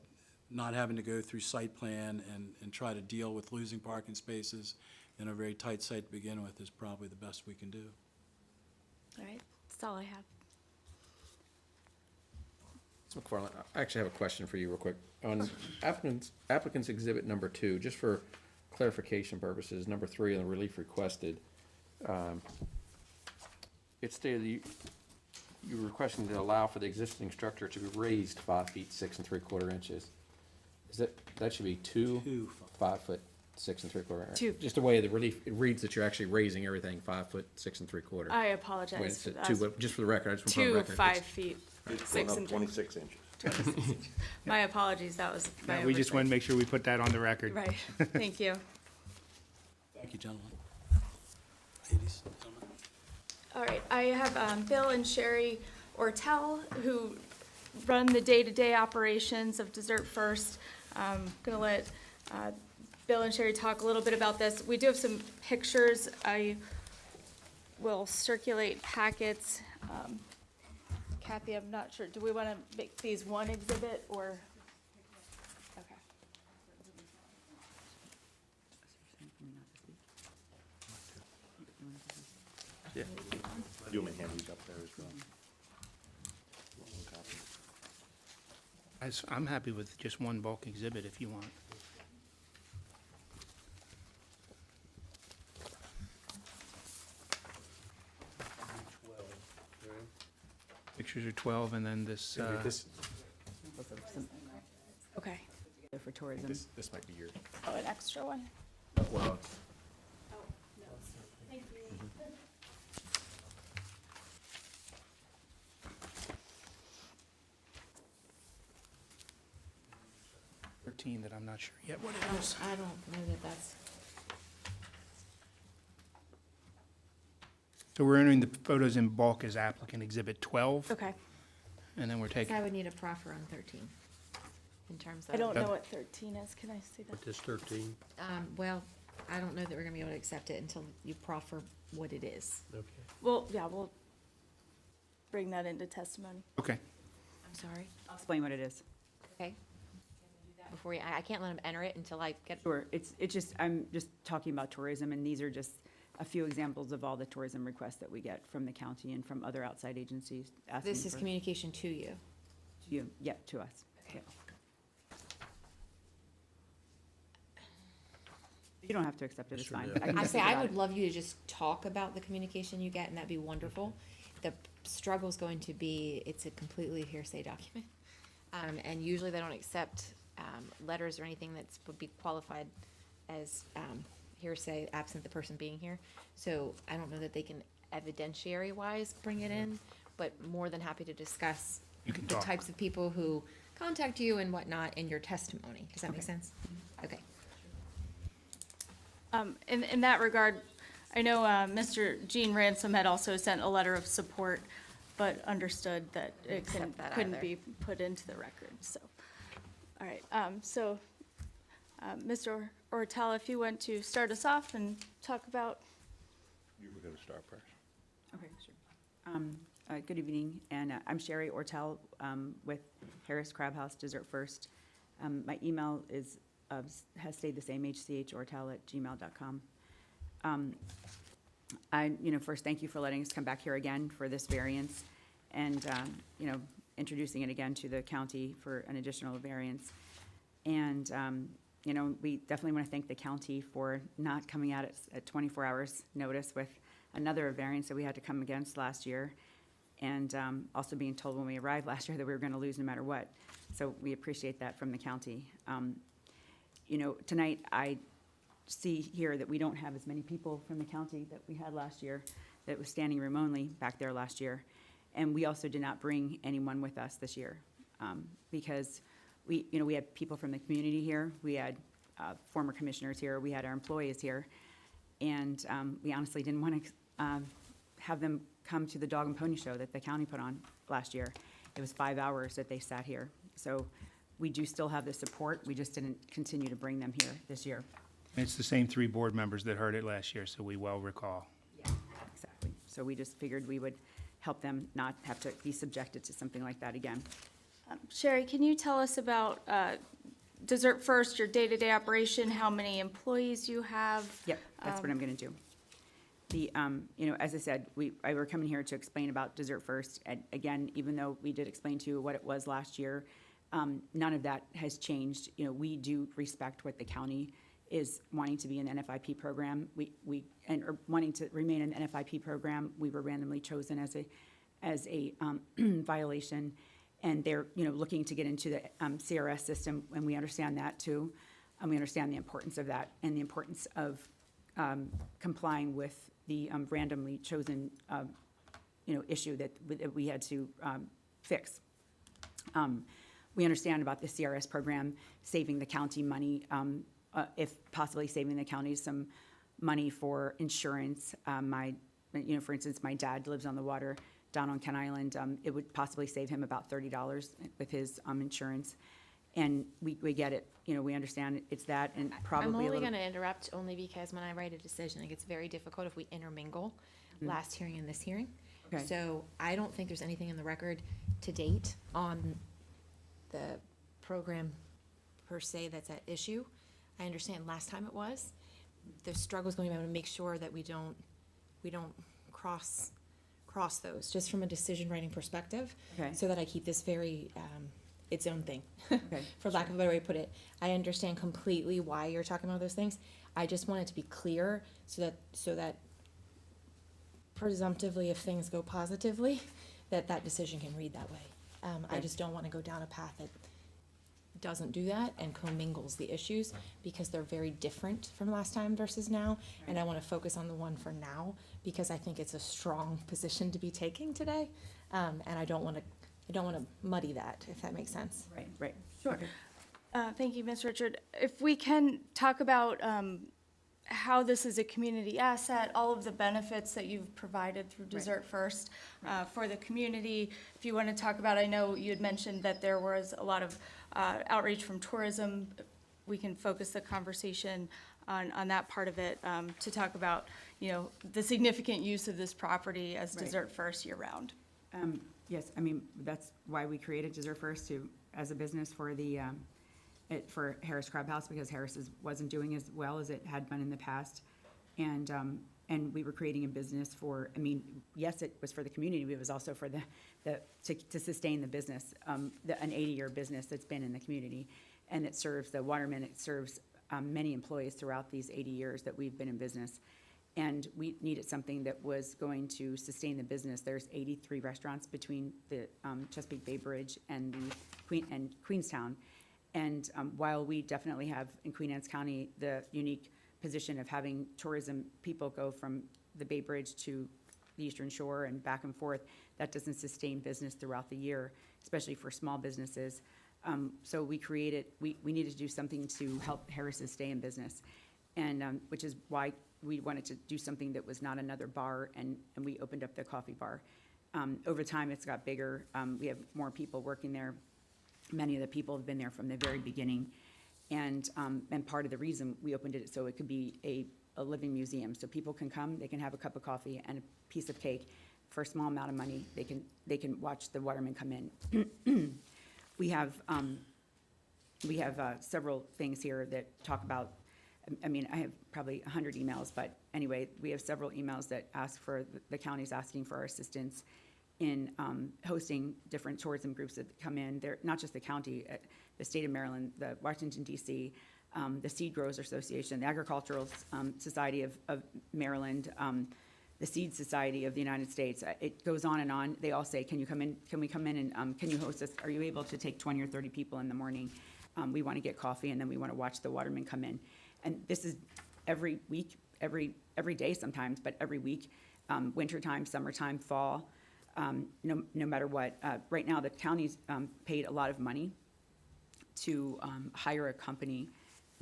not having to go through site plan and try to deal with losing parking spaces in a very tight site to begin with is probably the best we can do. All right, that's all I have. Mr. McFarland, I actually have a question for you real quick. On applicant's exhibit number 2, just for clarification purposes, number 3 on the relief requested, it stated you're requesting to allow for the existing structure to be raised 5 feet 6 3/4 inches. Is that should be 2 5 foot 6 3/4? Two. Just the way the relief, it reads that you're actually raising everything 5 foot 6 3/4. I apologize Wait, for it's that. two, but just for the record, I just want to put on Two record. 5 feet, 6 and 26 inches. 26 inches. My apologies, that was my We just want to oversight. make sure we put that on the record. Right, thank you. Thank you, gentlemen. Ladies, gentlemen. All right, I have Bill and Sherry Ortel, who run the day-to-day operations of Dessert First. Gonna let Bill and Sherry talk a little bit about this. We do have some pictures. I will circulate packets. Kathy, I'm not sure, do we want to make these one exhibit, or? Okay. Yeah. You want me to hand these up there as well? I'm happy with just one bulk exhibit if you want. Pictures are 12, and then this, This, Okay. For tourism. this might be your. Oh, an extra one? Well, 13 that I'm not sure yet what it is. I don't know that that's, So we're entering the photos in bulk as applicant exhibit 12, Okay. and then we're taking, I would need a proffer on 13 in terms of. I don't know what 13 is. Can I see that? What is 13? Well, I don't know that we're gonna be able to accept it until you proffer what it is. Okay. Well, yeah, we'll bring that into testimony. okay. I'm sorry. I'll explain what it is. Okay. Before you, I can't let him enter it until I get. Sure, it's just, I'm just talking about tourism, and these are just a few examples of all the tourism requests that we get from the county and from other outside agencies asking This is for- communication to you. to you, yep, to us. Okay. Yeah. You don't have to accept it, it's Sure fine. do. but can I just say, think I about would it. love you to just talk about the communication you get, and that'd be wonderful. The struggle's going to be, it's a completely hearsay document. And usually they don't accept, letters or anything that's, would be qualified as, hearsay absent the person being here. So I don't know that they can evidentiary-wise bring it in, but more than happy to discuss You can the talk. types of people who contact you and whatnot in your testimony. Does that make sense? Okay. In that regard, I know Mr. Gene Ransom had also sent a letter of support, but understood that it Accept that couldn't either. be put into the record, so. All right, Mr. Ortel, if you want to start us off and talk about, You were gonna start first. Okay, sure. Good evening, and I'm Sherry Ortel with Harris Crab House Dessert First. My email is, has stayed the same, hchortel@gmail.com. First, thank you for letting us come back here again for this variance and, introducing it again to the county for an additional variance. And, we definitely want to thank the county for not coming at it at 24 hours notice with another variance that we had to come against last year. And also being told when we arrived last year that we were going to lose no matter what. So we appreciate that from the county. Tonight I see here that we don't have as many people from the county that we had last year, that was standing room only back there last year. And we also did not bring anyone with us this year, because we had people from the community here, we had former commissioners here, we had our employees here, and we honestly didn't want to have them come to the dog and pony show that the county put on last year. It was 5 hours that they sat here. So we do still have the support, we just didn't continue to bring them here this year. It's the same 3 board members that heard it last year, so we well recall. Exactly. So we just figured we would help them not have to be subjected to something like that again. Sherry, can you tell us about Dessert First, your day-to-day operation, how many employees you have? Yep, that's what I'm gonna do. The, as I said, I were coming here to explain about Dessert First. And again, even though we did explain to you what it was last year, none of that has changed. We do respect what the county is wanting to be an NFIP program. Are wanting to remain an NFIP program. We were randomly chosen as as a violation. And they're, looking to get into the CRS system, and we understand that too. And we understand the importance of that and the importance of complying with the randomly chosen, issue that we had to fix. We understand about the CRS program, saving the county money, if possibly saving the county some money for insurance. For instance, my dad lives on the water down on Kent Island. It would possibly save him about $30 with his insurance. And we get it, we understand it's that, and probably I'm a only little. gonna interrupt only because when I write a decision, it gets very difficult if we intermingle last hearing and this hearing. Okay. So I don't think there's anything in the record to date on the program per se that's at issue. I understand last time it was. The struggle's going to be able to make sure that we don't cross those, just from a decision writing perspective. Okay. So that I keep this very, its own thing, Okay. for lack of a better way to put it. I understand completely why you're talking about those things. I just want it to be clear so that presumptively, if things go positively, that decision can read that way. I Okay. just don't want to go down a path that doesn't do that and commingles the issues, because they're very different from last time versus now. And I want to focus on the one for now, because I think it's a strong position to be taking today. And I don't want to muddy that, if that makes sense. Right. Sure. Thank you, Ms. Richard. If we can talk about how this is a community asset, all of the benefits that you've provided through Dessert First for the community. If you want to talk about, I know you had mentioned that there was a lot of outreach from tourism. We can focus the conversation on that part of it to talk about, the significant use of this property as Right. Dessert First year-round. Yes, that's why we created Dessert First as a business for for Harris Crab House, because Harris's wasn't doing as well as it had been in the past. And we were creating a business yes, it was for the community, but it was also for to sustain the business, an 80-year business that's been in the community. And it serves the Watermen, it serves many employees throughout these 80 years that we've been in business. And we needed something that was going to sustain the business. There's 83 restaurants between the Chesapeake Bay Bridge and Queenstown. And while we definitely have in Queen Anne's County the unique position of having tourism people go from the Bay Bridge to the Eastern Shore and back and forth, that doesn't sustain business throughout the year, especially for small businesses. So we needed to do something to help Harris's stay in business. And which is why we wanted to do something that was not another bar, and we opened up the coffee bar. Over time, it's got bigger. We have more people working there. Many of the people have been there from the very beginning. And part of the reason we opened it so it could be a living museum. So people can come, they can have a cup of coffee and a piece of cake for a small amount of money. They can watch the Watermen come in. We have several things here that talk about, I have probably 100 emails, but anyway, we have several emails that ask for, the county's asking for our assistance in hosting different tourism groups that come in. They're not just the county, the state of Maryland, the Washington, D.C., the Seed Growers Association, the Agricultural Society of Maryland, the Seed Society of the United States. It goes on and on. They all say, can we come in and can you host us? Are you able to take 20 or 30 people in the morning? We want to get coffee, and then we want to watch the Watermen come in. And this is every week, every day sometimes, but every week, wintertime, summertime, fall. No matter what. Right now, the county's paid a lot of money to hire a company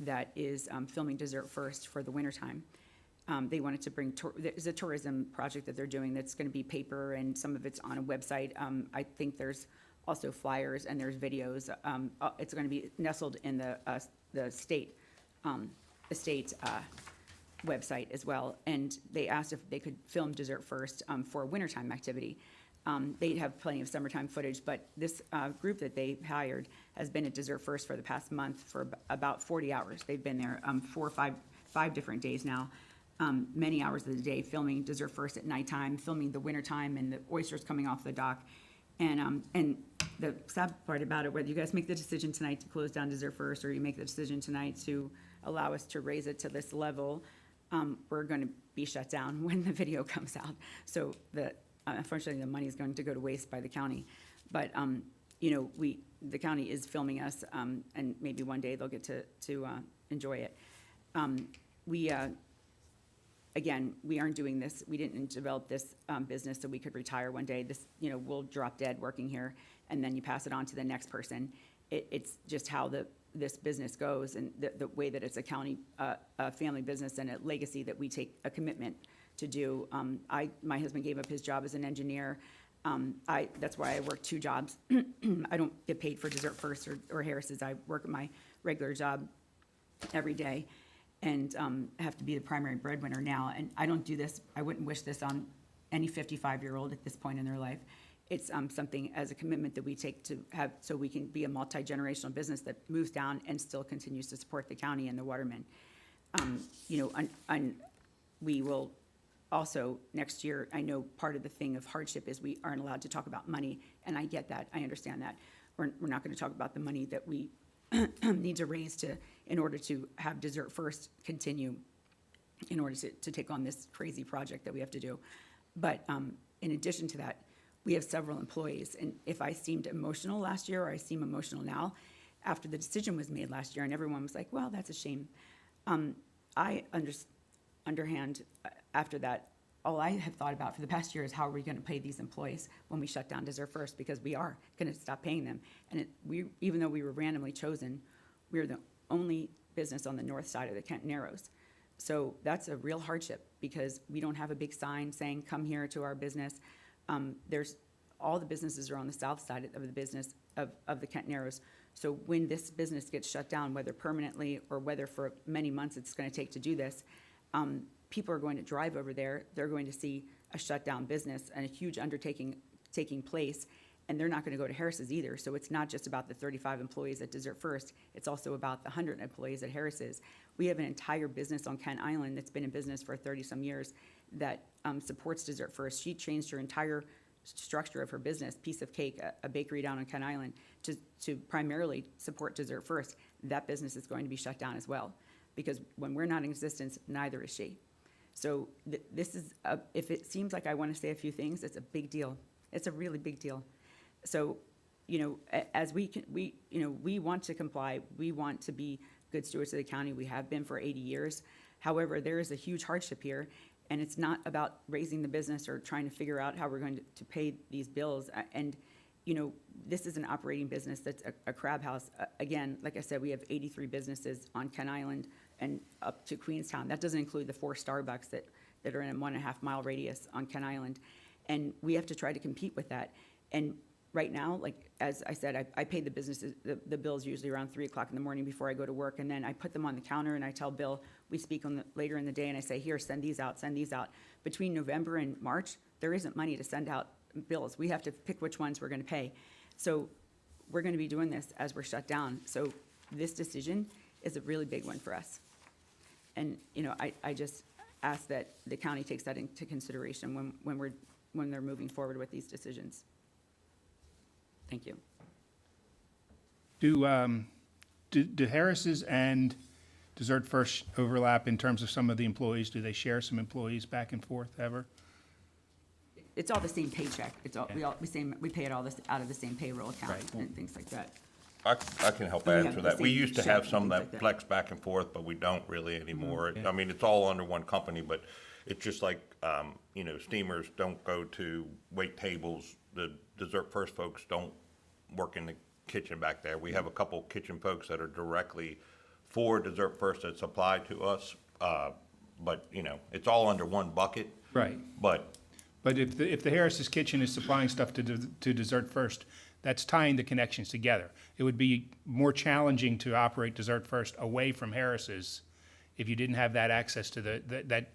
that is filming Dessert First for the wintertime. They wanted to bring, there's a tourism project that they're doing that's going to be paper, and some of it's on a website. I think there's also flyers and there's videos. It's going to be nestled in the state website as well. And they asked if they could film Dessert First for a wintertime activity. They have plenty of summertime footage, but this group that they hired has been at Dessert First for the past month for about 40 hours. They've been there 4 or 5 different days now, many hours of the day, filming Dessert First at nighttime, filming the wintertime and the oysters coming off the dock. And the sad part about it, whether you guys make the decision tonight to close down Dessert First, or you make the decision tonight to allow us to raise it to this level, we're going to be shut down when the video comes out. So unfortunately, the money is going to go to waste by the county. But, the county is filming us, and maybe one day they'll get to enjoy it. Again, we aren't doing this, we didn't develop this business so we could retire one day. This, we'll drop dead working here, and then you pass it on to the next person. It's just how this business goes, and the way that it's a county, a family business and a legacy that we take a commitment to do. My husband gave up his job as an engineer. That's why I work 2 jobs. I don't get paid for Dessert First or Harris's. I work at my regular job every day, and have to be the primary breadwinner now. And I don't do this, I wouldn't wish this on any 55-year-old at this point in their life. It's something as a commitment that we take to have, so we can be a multi-generational business that moves down and still continues to support the county and the watermen. We will also, next year, I know part of the thing of hardship is we aren't allowed to talk about money, and I get that, I understand that. We're not gonna talk about the money that we need to raise in order to have Dessert First continue, in order to take on this crazy project that we have to do. But in addition to that, we have several employees, and if I seemed emotional last year, or I seem emotional now, after the decision was made last year, and everyone was like, well, that's a shame. Underhand, after that, all I have thought about for the past year is how are we gonna pay these employees when we shut down Dessert First, because we are gonna stop paying them. And even though we were randomly chosen, we're the only business on the north side of the Kent Narrows. So that's a real hardship, because we don't have a big sign saying, come here to our business. All the businesses are on the south side of the business of the Kent Narrows. So when this business gets shut down, whether permanently or whether for many months it's gonna take to do this, people are going to drive over there, they're going to see a shut down business and a huge undertaking taking place, and they're not gonna go to Harris's either. So it's not just about the 35 employees at Dessert First, it's also about the 100 employees at Harris's. We have an entire business on Kent Island that's been in business for 30-some years that supports Dessert First. She changed her entire structure of her business, Piece of Cake, a bakery down on Kent Island, to primarily support Dessert First. That business is going to be shut down as well, because when we're not in existence, neither is she. So this is, if it seems like I want to say a few things, it's a big deal. It's a really big deal. So, as we want to comply, we want to be good stewards of the county. We have been for 80 years. However, there is a huge hardship here, and it's not about raising the business or trying to figure out how we're going to pay these bills. And, this is an operating business that's a crab house. Again, like I said, we have 83 businesses on Kent Island and up to Queenstown. That doesn't include the 4 Starbucks that are in a 1.5 mile radius on Kent Island. And we have to try to compete with that. And right now, like, as I said, I pay the businesses, the bills usually around 3 o'clock in the morning before I go to work. And then I put them on the counter and I tell Bill, we speak later in the day, and I say, here, send these out, send these out. Between November and March, there isn't money to send out bills. We have to pick which ones we're gonna pay. So we're gonna be doing this as we're shut down. So this decision is a really big one for us. And, I just ask that the county takes that into consideration when they're moving forward with these decisions. Thank you. Do Harris's and Dessert First overlap in terms of some of the employees? Do they share some employees back and forth ever? It's all the same paycheck. It's all, we pay it all this out of the same payroll account and things like that. I can help And we answer have that. the We same used to check have and some things that like that. flex back and forth, but we don't really anymore. I mean, it's all under one company, but it's just like, steamers don't go to wait tables. The Dessert First folks don't work in the kitchen back there. We have a couple kitchen folks that are directly for Dessert First that supply to us. But, it's all under one bucket. Right. But But if the Harris's Kitchen is supplying stuff to Dessert First, that's tying the connections together. It would be more challenging to operate Dessert First away from Harris's if you didn't have that access to the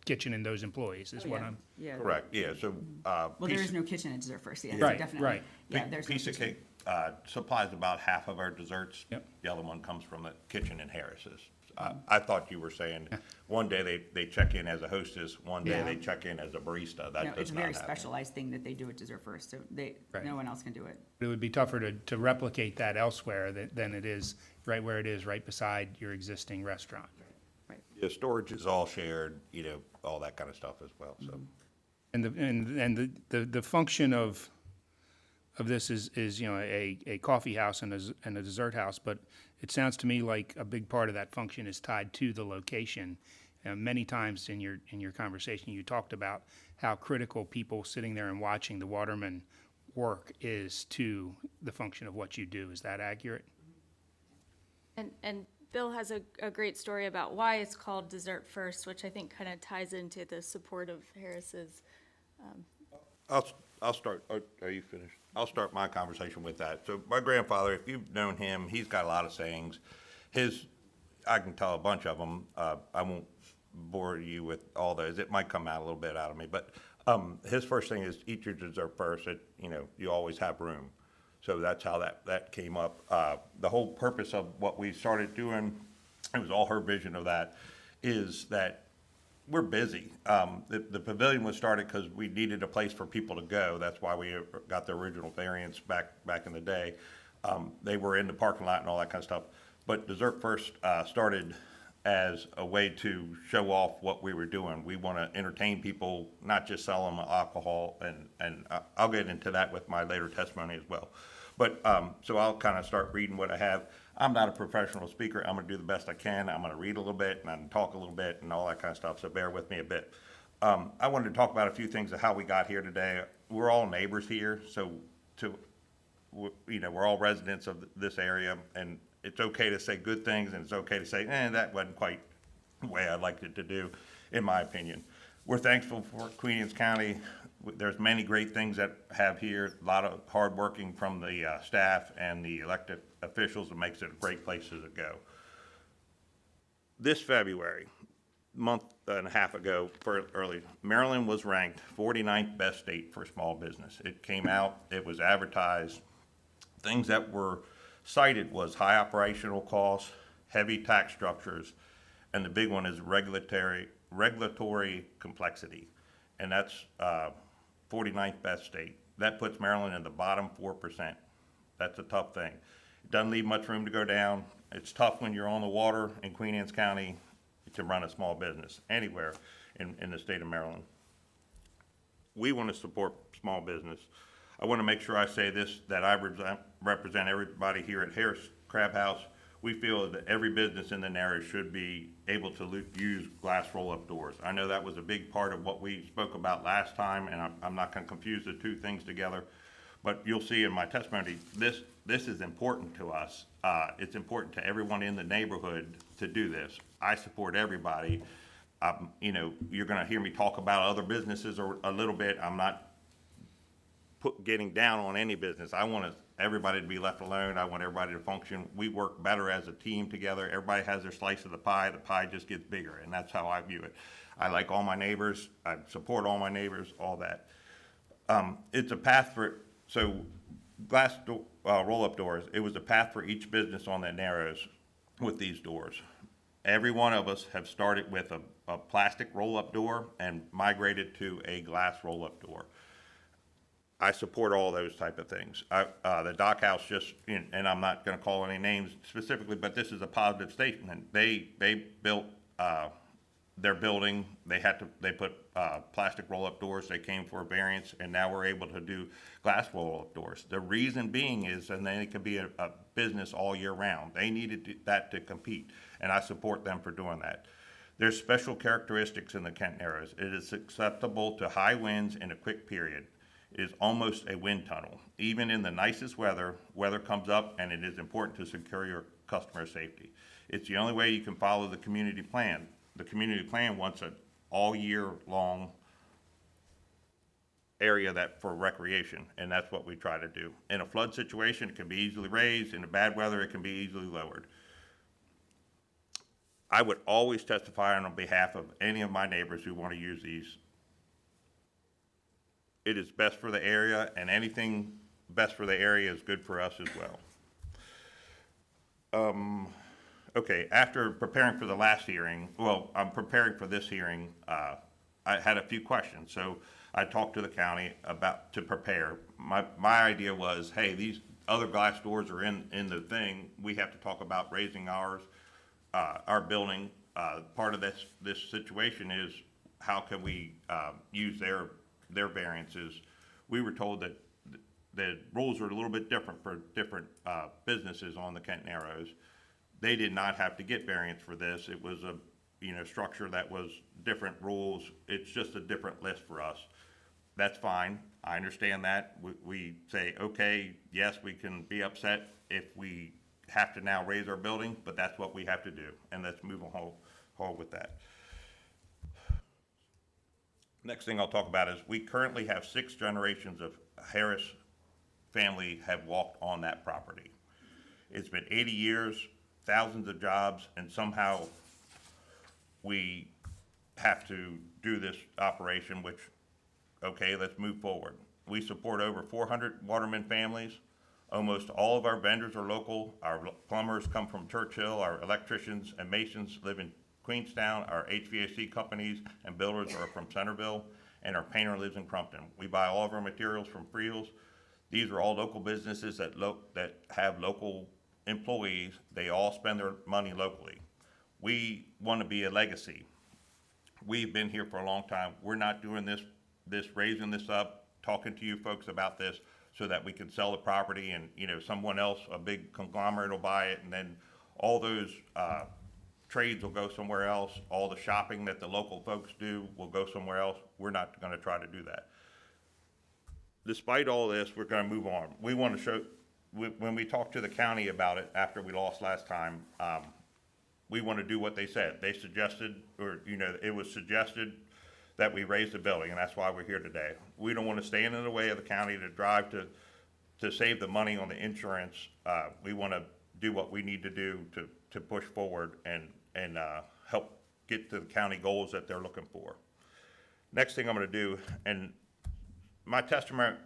kitchen and those employees, is what I'm. Yeah. correct, yeah, so. Well, there is no kitchen at Dessert First, yeah, so Right, definitely. right. Yeah, there's no Piece of kitchen. Cake supplies about half of our desserts. Yep. The other one comes from the kitchen in Harris's. I thought you were saying one day they check in as a hostess, one day Yeah. they check in as a barista. No, That it's does a not very happen. specialized thing that they do at Dessert First, so Right. no one else can do it. It would be tougher to replicate that elsewhere than it is right where it is, right beside your existing restaurant. Right. Yeah, storage is all shared, all that kind of stuff as well, so. The function of this is, you know, a coffee house and a dessert house, but it sounds to me like a big part of that function is tied to the location. Many times in your conversation, you talked about how critical people sitting there and watching the Waterman work is to the function of what you do. Is that accurate? And Bill has a great story about why it's called Dessert First, which I think kind of ties into the support of Harris's. I'll start, are you finished? I'll start my conversation with that. So my grandfather, if you've known him, he's got a lot of sayings. I can tell a bunch of them. I won't bore you with all those. It might come out a little bit out of me, but his first thing is eat your dessert first. You always have room. So that's how that came up. The whole purpose of what we started doing, it was all her vision of that, is that we're busy. The pavilion was started because we needed a place for people to go. That's why we got the original variance back in the day. They were in the parking lot and all that kind of stuff. But Dessert First started as a way to show off what we were doing. We want to entertain people, not just sell them alcohol, and I'll get into that with my later testimony as well. But so I'll kind of start reading what I have. I'm not a professional speaker. I'm going to do the best I can. I'm going to read a little bit and I'm going to talk a little bit and all that kind of stuff, so bear with me a bit. I wanted to talk about a few things of how we got here today. We're all neighbors here, so we're all residents of this area, and it's okay to say good things, and it's okay to say, that wasn't quite the way I liked it to do, in my opinion. We're thankful for Queen Anne's County. There's many great things that have here, a lot of hard working from the staff and the elected officials that makes it a great place to go. This February, month and a half ago, Maryland was ranked 49th best state for small business. It came out, it was advertised. Things that were cited was high operational costs, heavy tax structures, and the big one is regulatory complexity. And that's 49th best state. That puts Maryland in the bottom 4%. That's a tough thing. It doesn't leave much room to go down. It's tough when you're on the water in Queen Anne's County to run a small business anywhere in the state of Maryland. We want to support small business. I want to make sure I say this, that I represent everybody here at Harris Crab House. We feel that every business in the area should be able to use glass roll-up doors. I know that was a big part of what we spoke about last time, and I'm not going to confuse the two things together. But you'll see in my testimony, this is important to us. It's important to everyone in the neighborhood to do this. I support everybody. You're going to hear me talk about other businesses a little bit. I'm not getting down on any business. I want everybody to be left alone. I want everybody to function. We work better as a team together. Everybody has their slice of the pie. The pie just gets bigger, and that's how I view it. I like all my neighbors. I support all my neighbors, all that. It's a path so glass roll-up doors, it was a path for each business on the Narrows with these doors. Every one of us have started with a plastic roll-up door and migrated to a glass roll-up door. I support all those type of things. The Dock House and I'm not going to call any names specifically, but this is a positive statement. They built their building. They put plastic roll-up doors. They came for a variance, and now we're able to do glass roll-up doors. The reason being is, and then it could be a business all year round. They needed that to compete, and I support them for doing that. There's special characteristics in the Kent Narrows. It is acceptable to high winds in a quick period. It is almost a wind tunnel. Even in the nicest weather comes up, and it is important to secure your customer safety. It's the only way you can follow the community plan. The community plan wants an all year long area for recreation, and that's what we try to do. In a flood situation, it can be easily raised. In a bad weather, it can be easily lowered. I would always testify on behalf of any of my neighbors who want to use these. It is best for the area, and anything best for the area is good for us as well. Okay, after preparing for the last hearing, I'm preparing for this hearing, I had a few questions. So I talked to the county to prepare. My idea was, hey, these other glass doors are in the thing. We have to talk about raising our building. Part of this situation is how can we use their their variances. We were told that the rules are a little bit different for different businesses on the Kent Narrows. They did not have to get variance for this. It was a, structure that was different rules. It's just a different list for us. That's fine. I understand that. We say, okay, yes, we can be upset if we have to now raise our building, but that's what we have to do. And let's move on with that. Next thing I'll talk about is we currently have 6 generations of Harris family have walked on that property. It's been 80 years, thousands of jobs, and somehow we have to do this operation, which, okay, let's move forward. We support over 400 Waterman families. Almost all of our vendors are local. Our plumbers come from Churchill. Our electricians and masons live in Queenstown. Our HVAC companies and builders are from Centerville, and our painter lives in Crumpton. We buy all of our materials from Friels. These are all local businesses that have local employees. They all spend their money locally. We want to be a legacy. We've been here for a long time. We're not doing this raising this up, talking to you folks about this so that we can sell the property and, someone else, a big conglomerate will buy it, and then all those trades will go somewhere else. All the shopping that the local folks do will go somewhere else. We're not going to try to do that. Despite all this, we're going to move on. We want to show, when we talked to the county about it after we lost last time, we want to do what they said. They suggested, or, it was suggested that we raise the building, and that's why we're here today. We don't want to stand in the way of the county to drive to save the money on the insurance. We want to do what we need to do to push forward and help get to the county goals that they're looking for. Next thing I'm going to do, and my testimony,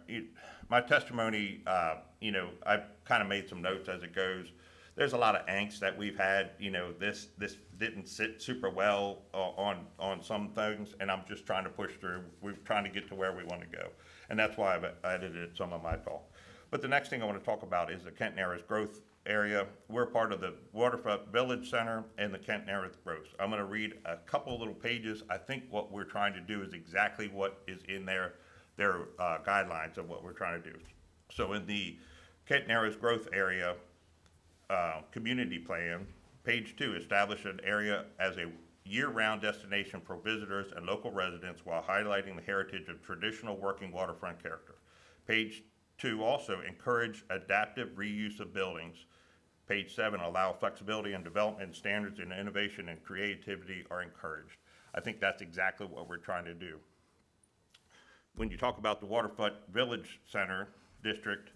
I've kind of made some notes as it goes. There's a lot of angst that we've had. This didn't sit super well on some things, and I'm just trying to push through. We're trying to get to where we want to go, and that's why I've edited some of my talk. But the next thing I want to talk about is the Kent Narrows growth area. We're part of the Waterfront Village Center and the Kent Narrows growth. I'm going to read a couple little pages. I think what we're trying to do is exactly what is in their guidelines of what we're trying to do. So in the Kent Narrows growth area community plan, page 2, establish an area as a year-round destination for visitors and local residents while highlighting the heritage of traditional working waterfront character. Page 2, also encourage adaptive reuse of buildings. Page 7, allow flexibility and development standards and innovation and creativity are encouraged. I think that's exactly what we're trying to do. When you talk about the Waterfront Village Center District,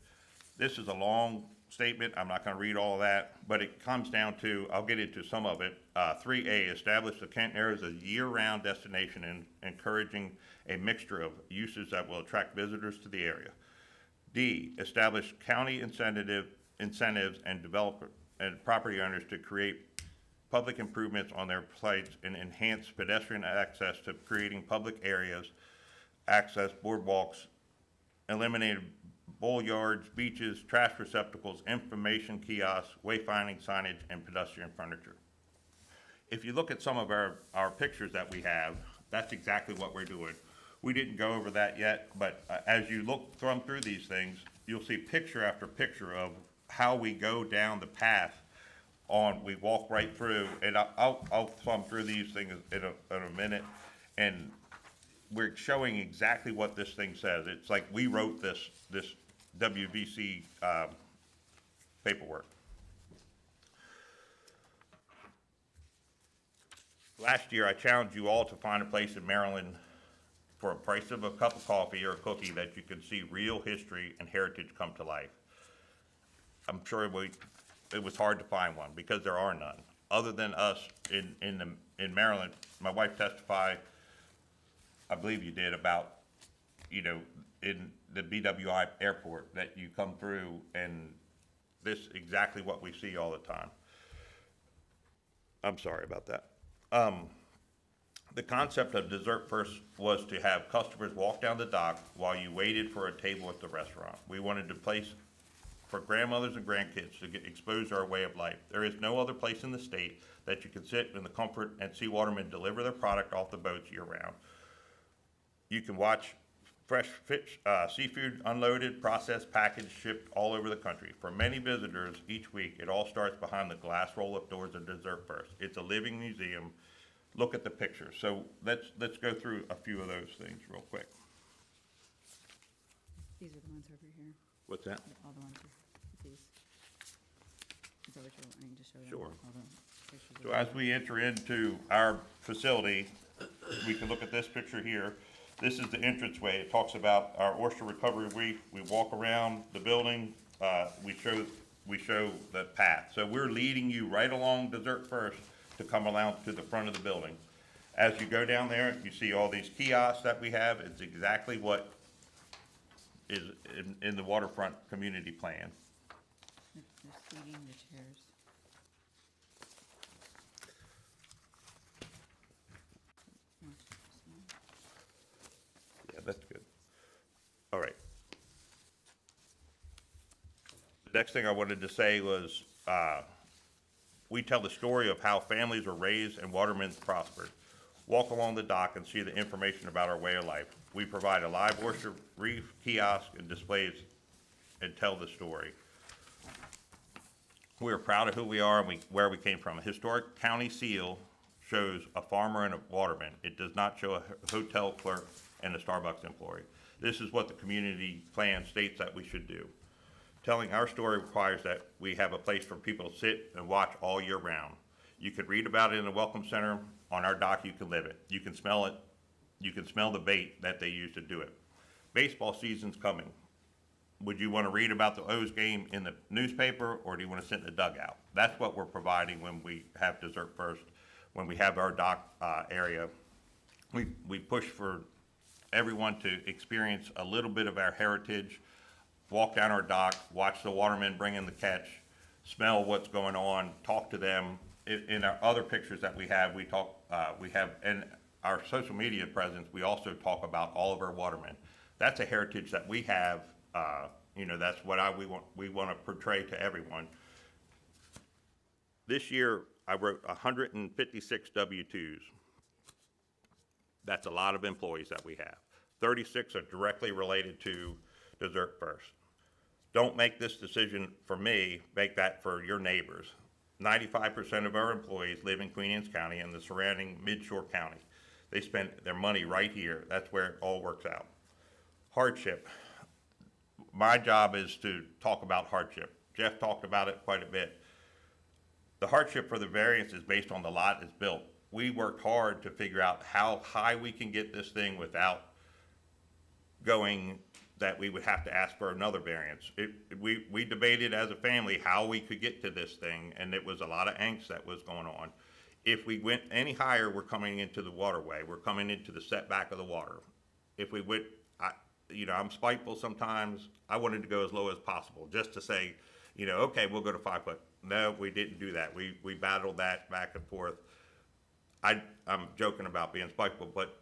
this is a long statement. I'm not going to read all of that, but it comes down to, I'll get into some of it. 3A, establish the Kent Narrows as a year-round destination and encouraging a mixture of uses that will attract visitors to the area. D, establish county incentives and developer and property owners to create public improvements on their sites and enhance pedestrian access to creating public areas, access boardwalks, eliminated boulevards, beaches, trash receptacles, information kiosks, wayfinding signage, and pedestrian furniture. If you look at some of our pictures that we have, that's exactly what we're doing. We didn't go over that yet, but as you thumb through these things, you'll see picture after picture of how we go down the path we walk right through, and I'll thumb through these things in a minute, and we're showing exactly what this thing says. It's like we wrote this WVC paperwork. Last year, I challenged you all to find a place in Maryland for a price of a cup of coffee or a cookie that you could see real history and heritage come to life. I'm sure it was hard to find one because there are none. Other than us in Maryland, my wife testified, I believe you did, about, in the BWI airport that you come through, and this is exactly what we see all the time. I'm sorry about that. The concept of dessert first was to have customers walk down the dock while you waited for a table at the restaurant. We wanted to place for grandmothers and grandkids to get exposed to our way of life. There is no other place in the state that you can sit in the comfort and see watermen deliver their product off the boats year round. You can watch fresh fish, seafood unloaded, processed, packaged, shipped all over the country. For many visitors each week, it all starts behind the glass roll-up doors of Dessert First. It's a living museum. Look at the pictures. So let's go through a few of those things real quick. These are the ones over here, What's that? all the ones, these. Is that what you're wanting to show them? Sure. All the pictures of So as we enter into our facility, we can look at this picture here. This is the entranceway. It talks about our oyster recovery reef. We walk around the building, we show the path. So we're leading you right along Dessert First to come around to the front of the building. As you go down there, you see all these kiosks that we have. It's exactly what is in the waterfront community plan. the seating, the chairs. Yeah, that's good. All right. The next thing I wanted to say was, we tell the story of how families were raised and watermen prospered. Walk along the dock and see the information about our way of life. We provide a live oyster reef, kiosk, and displays and tell the story. We are proud of who we are and where we came from. A historic county seal shows a farmer and a waterman. It does not show a hotel clerk and a Starbucks employee. This is what the community plan states that we should do. Telling our story requires that we have a place for people to sit and watch all year round. You could read about it in the Welcome Center. On our dock, you can live it. You can smell it. You can smell the bait that they use to do it. Baseball season's coming. Would you want to read about the O's game in the newspaper, or do you want to sit in the dugout? That's what we're providing when we have Dessert First, when we have our dock area. We push for everyone to experience a little bit of our heritage, walk down our dock, watch the watermen bring in the catch, smell what's going on, talk to them. In our other pictures that we have, in our social media presence, we also talk about all of our watermen. That's a heritage that we have. That's what we want to portray to everyone. This year, I wrote 156 W-2s. That's a lot of employees that we have. 36 are directly related to Dessert First. Don't make this decision for me, make that for your neighbors. 95% of our employees live in Queen Anne's County and the surrounding mid-shore county. They spend their money right here. That's where it all works out. Hardship. My job is to talk about hardship. Jeff talked about it quite a bit. The hardship for the variance is based on the lot it's built. We worked hard to figure out how high we can get this thing without going that we would have to ask for another variance. We debated as a family how we could get to this thing, and it was a lot of angst that was going on. If we went any higher, we're coming into the waterway. We're coming into the setback of the water. If we went, I'm spiteful sometimes. I wanted to go as low as possible just to say, okay, we'll go to 5 foot. No, we didn't do that. We battled that back and forth. I'm joking about being spiteful, but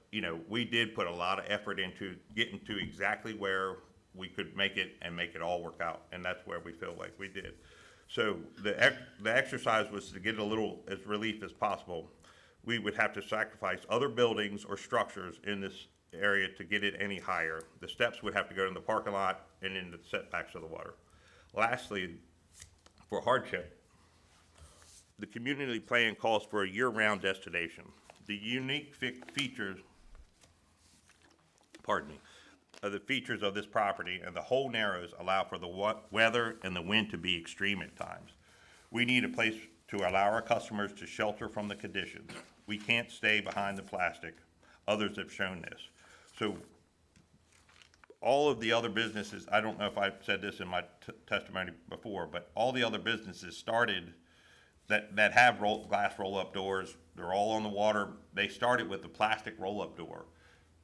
we did put a lot of effort into getting to exactly where we could make it and make it all work out, and that's where we feel like we did. So the exercise was to get a little as relief as possible. We would have to sacrifice other buildings or structures in this area to get it any higher. The steps would have to go in the parking lot and into the setbacks of the water. Lastly, for hardship, the community plan calls for a year-round destination. The unique features, the features of this property and the whole Narrows allow for the weather and the wind to be extreme at times. We need a place to allow our customers to shelter from the conditions. We can't stay behind the plastic. Others have shown this. So all of the other businesses, I don't know if I've said this in my testimony before, but all the other businesses started that have glass roll-up doors. They're all on the water. They started with the plastic roll-up door.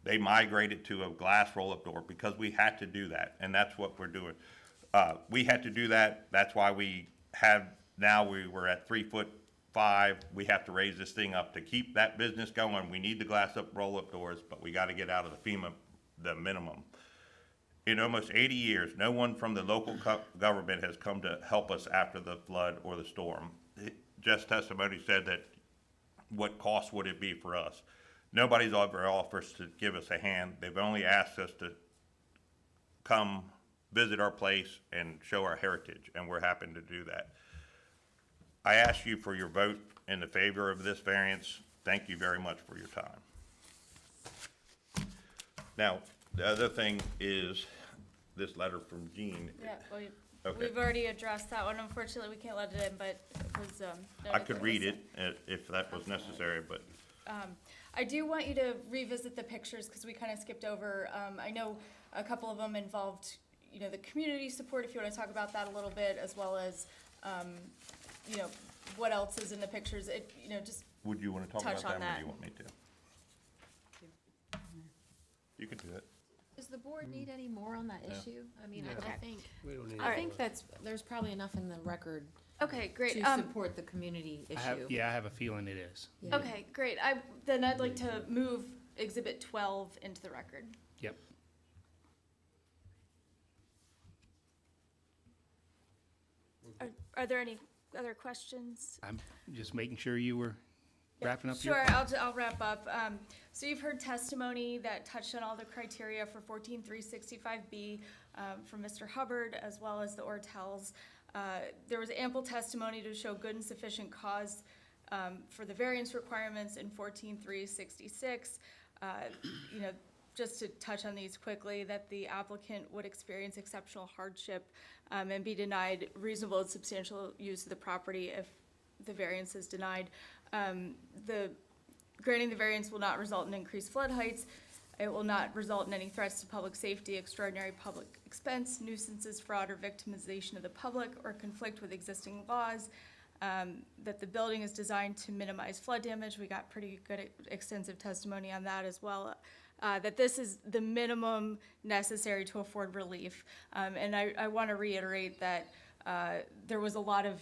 They migrated to a glass roll-up door because we had to do that, and that's what we're doing. We had to do that. That's why we were at 3'5". We have to raise this thing up to keep that business going. We need the glass up roll-up doors, but we got to get out of the minimum. In almost 80 years, no one from the local government has come to help us after the flood or the storm. Jeff's testimony said that what cost would it be for us? Nobody's ever offered to give us a hand. They've only asked us to come visit our place and show our heritage, and we're happy to do that. I ask you for your vote in the favor of this variance. Thank you very much for your time. Now, the other thing is this letter from Jean. Yeah, well, Okay. we've already addressed that one. Unfortunately, we can't let it in, but it was, I could read it if that was necessary, but I do want you to revisit the pictures because we kind of skipped over. I know a couple of them involved, the community support, if you want to talk about that a little bit, as well as, what else is in the pictures. Just would you want to talk touch about on them or that. do you want me to? You can do it. Does the board need any more on that issue? I mean, I think, We don't need I it. think there's probably enough in the record Okay, great. to support the community issue. I have a feeling it is. Yeah. Okay, great. Then I'd like to move Exhibit 12 into the record. Yep. Are there any other questions? I'm just making sure you were wrapping up your. Sure, I'll wrap up. So you've heard testimony that touched on all the criteria for 14365B from Mr. Hubbard as well as the Ortels. There was ample testimony to show good and sufficient cause for the variance requirements in 14366. Just to touch on these quickly, that the applicant would experience exceptional hardship and be denied reasonable and substantial use of the property if the variance is denied. Granting the variance will not result in increased flood heights. It will not result in any threats to public safety, extraordinary public expense, nuisances, fraud, or victimization of the public, or conflict with existing laws. That the building is designed to minimize flood damage. We got pretty good extensive testimony on that as well. That this is the minimum necessary to afford relief. And I want to reiterate that there was a lot of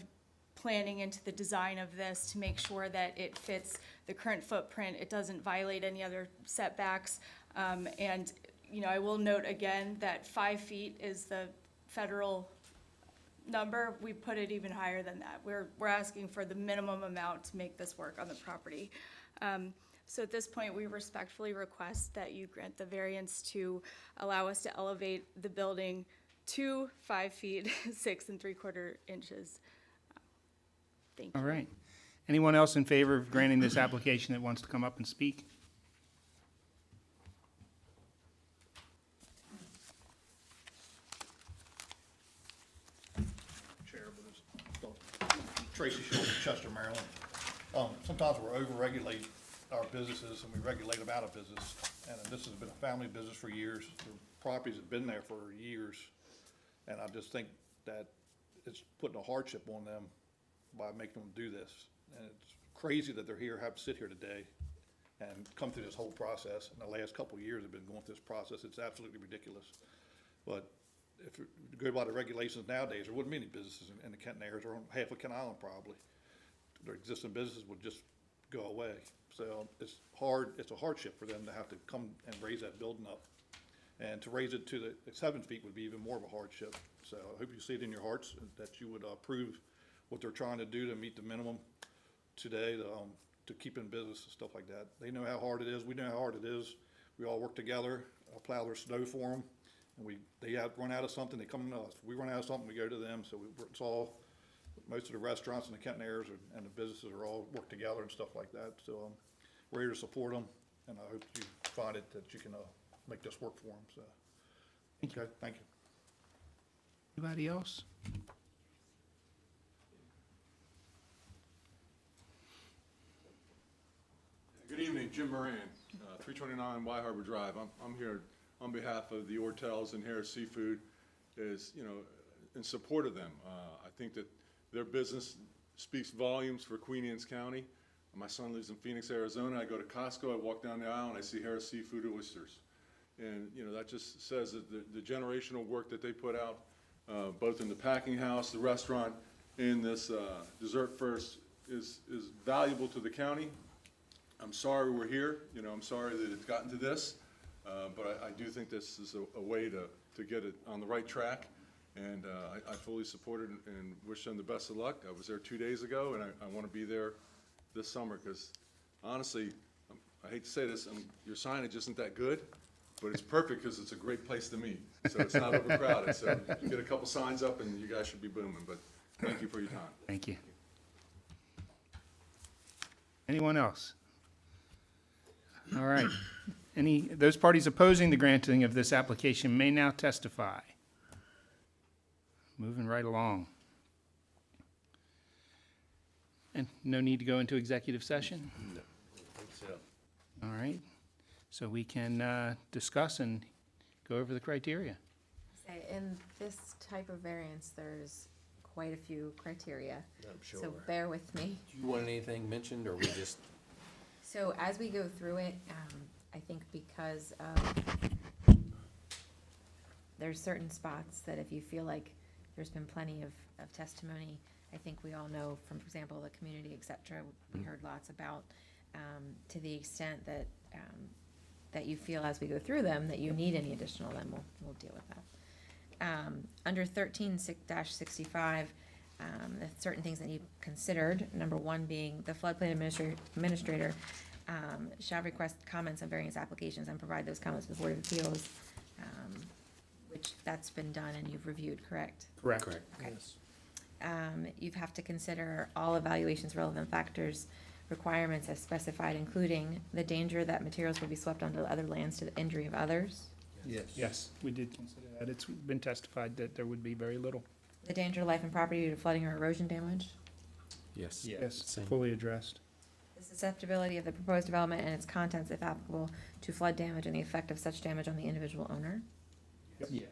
planning into the design of this to make sure that it fits the current footprint. It doesn't violate any other setbacks. And, I will note again that 5 feet is the federal number. We put it even higher than that. We're asking for the minimum amount to make this work on the property. So at this point, we respectfully request that you grant the variance to allow us to elevate the building to 5 feet, 6 3/4 inches. Thank you. All right. Anyone else in favor of granting this application that wants to come up and speak? Chair, Tracy Schultz, Chester, Maryland. Sometimes we're over-regulate our businesses and we regulate them out of business. And this has been a family business for years. The properties have been there for years. And I just think that it's putting a hardship on them by making them do this. And it's crazy that they're here, have to sit here today and come through this whole process. In the last couple of years, they've been going through this process. It's absolutely ridiculous. But if you go by the regulations nowadays, there wouldn't be any businesses in the Kenton areas or on half of Kent Island probably. Their existing businesses would just go away. So it's a hardship for them to have to come and raise that building up. And to raise it to the 7 feet would be even more of a hardship. So I hope you see it in your hearts that you would approve what they're trying to do to meet the minimum today to keep in business and stuff like that. They know how hard it is. We know how hard it is. We all work together. I'll plow their snow for them. And they run out of something, they come to us. If we run out of something, we go to them. So it's all, most of the restaurants in the Kenton areas and the businesses are all work together and stuff like that. So we're here to support them, and I hope you find it that you can make this work for them. So, okay, thank you. Anybody else? Good evening, Jim Moran, 329 Y Harbor Drive. I'm here on behalf of the Ortels and Harris Seafood, in support of them. I think that their business speaks volumes for Queen Anne's County. My son lives in Phoenix, Arizona. I go to Costco, I walk down the aisle, and I see Harris Seafood oysters. And, that just says that the generational work that they put out, both in the packing house, the restaurant, and this Dessert First is valuable to the county. I'm sorry we're here. I'm sorry that it's gotten to this. But I do think this is a way to get it on the right track. And I fully support it and wish them the best of luck. I was there 2 days ago, and I want to be there this summer because, honestly, I hate to say this, your signage isn't that good. but it's perfect because it's a great place to meet. So it's not overcrowded. So you get a couple signs up and you guys should be booming, but thank you for your time. Thank you. Anyone else? All right. Those parties opposing the granting of this application may now testify. Moving right along. And no need to go into executive session? No, I think so. All right. So we can discuss and go over the criteria. Say, in this type of variance, there's quite a few criteria. I'm sure. So bear with me. Do you want anything mentioned, or we just? So as we go through it, I think because of, there's certain spots that if you feel like there's been plenty of testimony, I think we all know from, for example, the community, et cetera, we heard lots about, to the extent that, that you feel as we go through them, that you need any additional, then we'll deal with that. Under 13-65, there's certain things that need considered. Number one being the floodplain administrator shall request comments on various applications and provide those comments to the Board of Appeals, which that's been done and you've reviewed, correct? Correct. Okay. Yes. You have to consider all evaluations, relevant factors, requirements as specified, including the danger that materials will be swept onto other lands to the injury of others, Yes. Yes, we did consider that. It's been testified that there would be very little. the danger to life and property due to flooding or erosion damage, Yes. Yeah. Yes, Same. fully addressed. the susceptibility of the proposed development and its contents, if applicable, to flood damage and the effect of such damage on the individual owner, Yeah.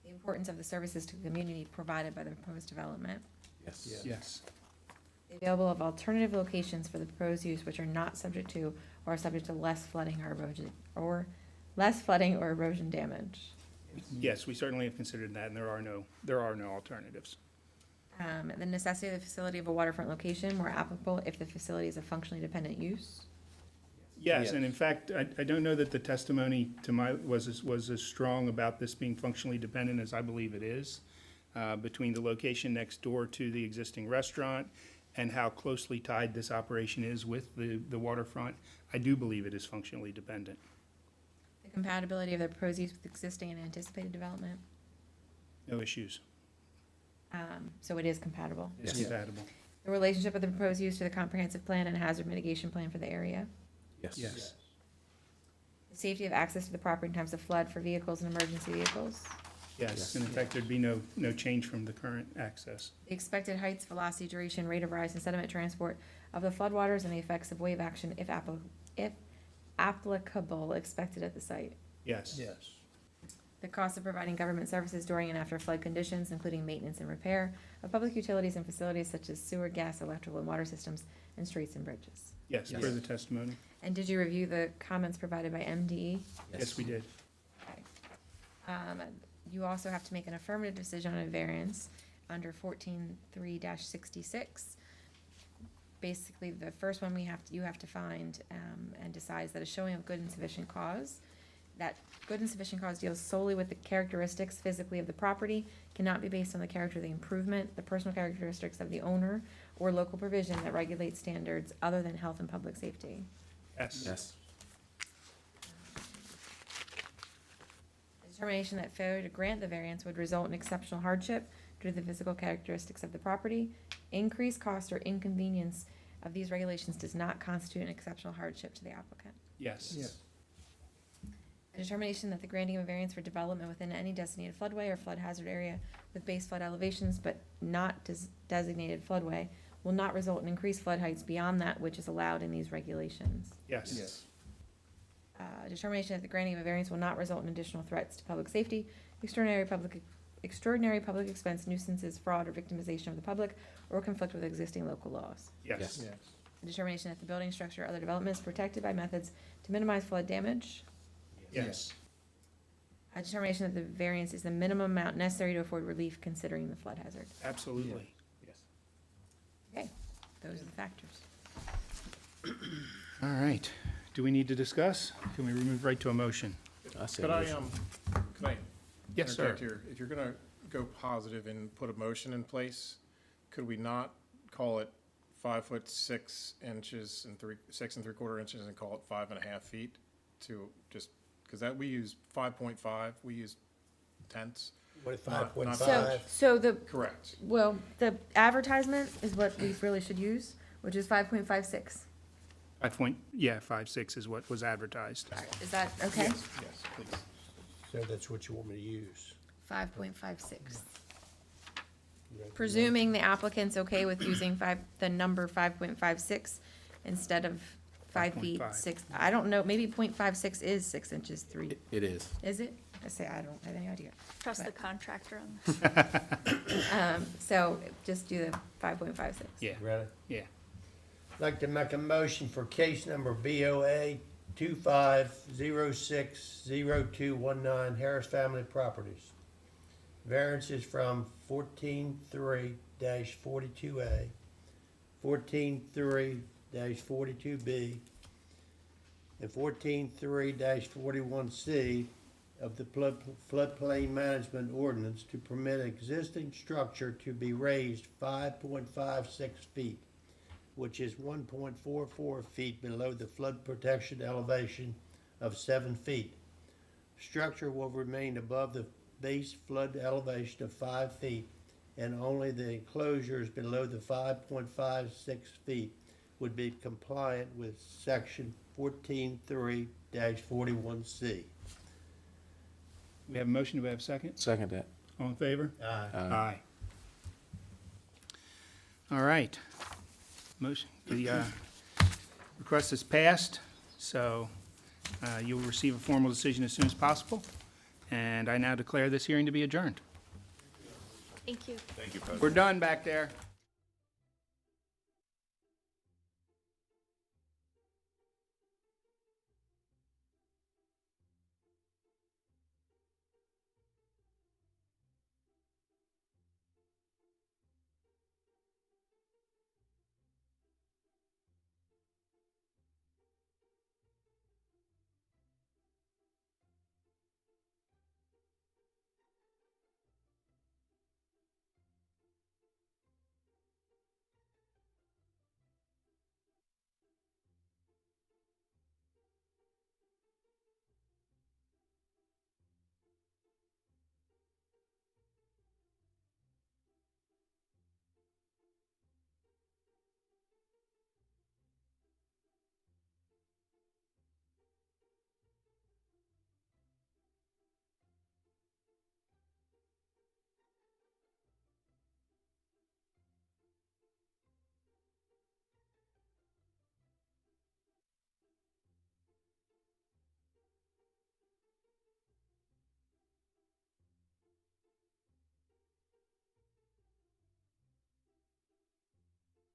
the importance of the services to the community provided by the proposed development, Yes. Yeah. Yes. the available of alternative locations for the proposed use which are not subject to or are subject to less flooding or erosion damage. Yes, we certainly have considered that, and there are no alternatives. The necessity of the facility of a waterfront location where applicable if the facility is a functionally dependent use. Yes, and in fact, I don't know that the testimony was as strong about this being functionally dependent as I believe it is, between the location next door to the existing restaurant and how closely tied this operation is with the waterfront. I do believe it is functionally dependent. The compatibility of the proposed use with existing and anticipated development. No issues. So it is compatible. It's Yes. compatible. The relationship of the proposed use to the comprehensive plan and hazard mitigation plan for the area. Yes. Yes. The safety of access to the property in times of flood for vehicles and emergency vehicles. Yes, and in fact, there'd be no change from the current access. The expected heights, velocity, duration, rate of rise, and sediment transport of the floodwaters and the effects of wave action, if applicable, expected at the site. Yes. Yes. The cost of providing government services during and after flood conditions, including maintenance and repair of public utilities and facilities such as sewer, gas, electrical, and water systems, and streets and bridges. Yes, Yes. further testimony. And did you review the comments provided by MDE? Yes, we did. Okay. You also have to make an affirmative decision on a variance under 14-3-66. Basically, the first one you have to find, and decides that a showing of good and sufficient cause. That good and sufficient cause deals solely with the characteristics physically of the property, cannot be based on the character of the improvement, the personal characteristics of the owner, or local provision that regulates standards other than health and public safety. Yes. Yes. The determination that failure to grant the variance would result in exceptional hardship due to the physical characteristics of the property. Increased cost or inconvenience of these regulations does not constitute an exceptional hardship to the applicant. Yes. Yes. A determination that the granting of a variance for development within any designated floodway or flood hazard area with base flood elevations but not designated floodway will not result in increased flood heights beyond that which is allowed in these regulations. Yes. Yes. A determination that the granting of a variance will not result in additional threats to public safety, extraordinary public expense, nuisances, fraud, or victimization of the public, or conflict with existing local laws. Yes. Yes. Yes. A determination that the building structure or other development is protected by methods to minimize flood damage. Yes. A determination that the variance is the minimum amount necessary to afford relief considering the flood hazard. Absolutely. Okay, those are the factors. All right. Do we need to discuss? Can we move right to a motion? Could I Yes, sir. interject here? If you're gonna go positive and put a motion in place, could we not call it 5 foot 6 inches and 6 3/4 inches and call it 5.5 feet to just because that, we use 5.5, we use tenths. What, Not- not 5.5? So the, Correct. well, the advertisement is what we really should use, which is 5.56. 5.56 is what was advertised. Is that okay? Yes, please. So that's what you want me to use. 5.56. Presuming the applicant's okay with using the number 5.56 instead of 5 feet 5.5. 6. I don't know, maybe 0.56 is 6 inches 3. It is. Is it? I say, I don't have any idea. Trust the But- contractor on this. So just do the 5.56. Yeah, Ready? yeah. I'd like to make a motion for case number BOA 25060219 Harris Family Properties. Variances from 14.3-42A, 14.3-42B, and 14.3-41C of the floodplain management ordinance to permit existing structure to be raised 5.56 feet, which is 1.44 feet below the flood protection elevation of 7 feet. Structure will remain above the base flood elevation of 5 feet, and only the enclosures below the 5.56 feet would be compliant with section 14.3-41C. We have a motion, do we have a second? Second that. All in favor? Aye. Aye. All right. Motion, the request is passed, so you will receive a formal decision as soon as possible. And I now declare this hearing to be adjourned. Thank you. Thank you, folks. We're done back there.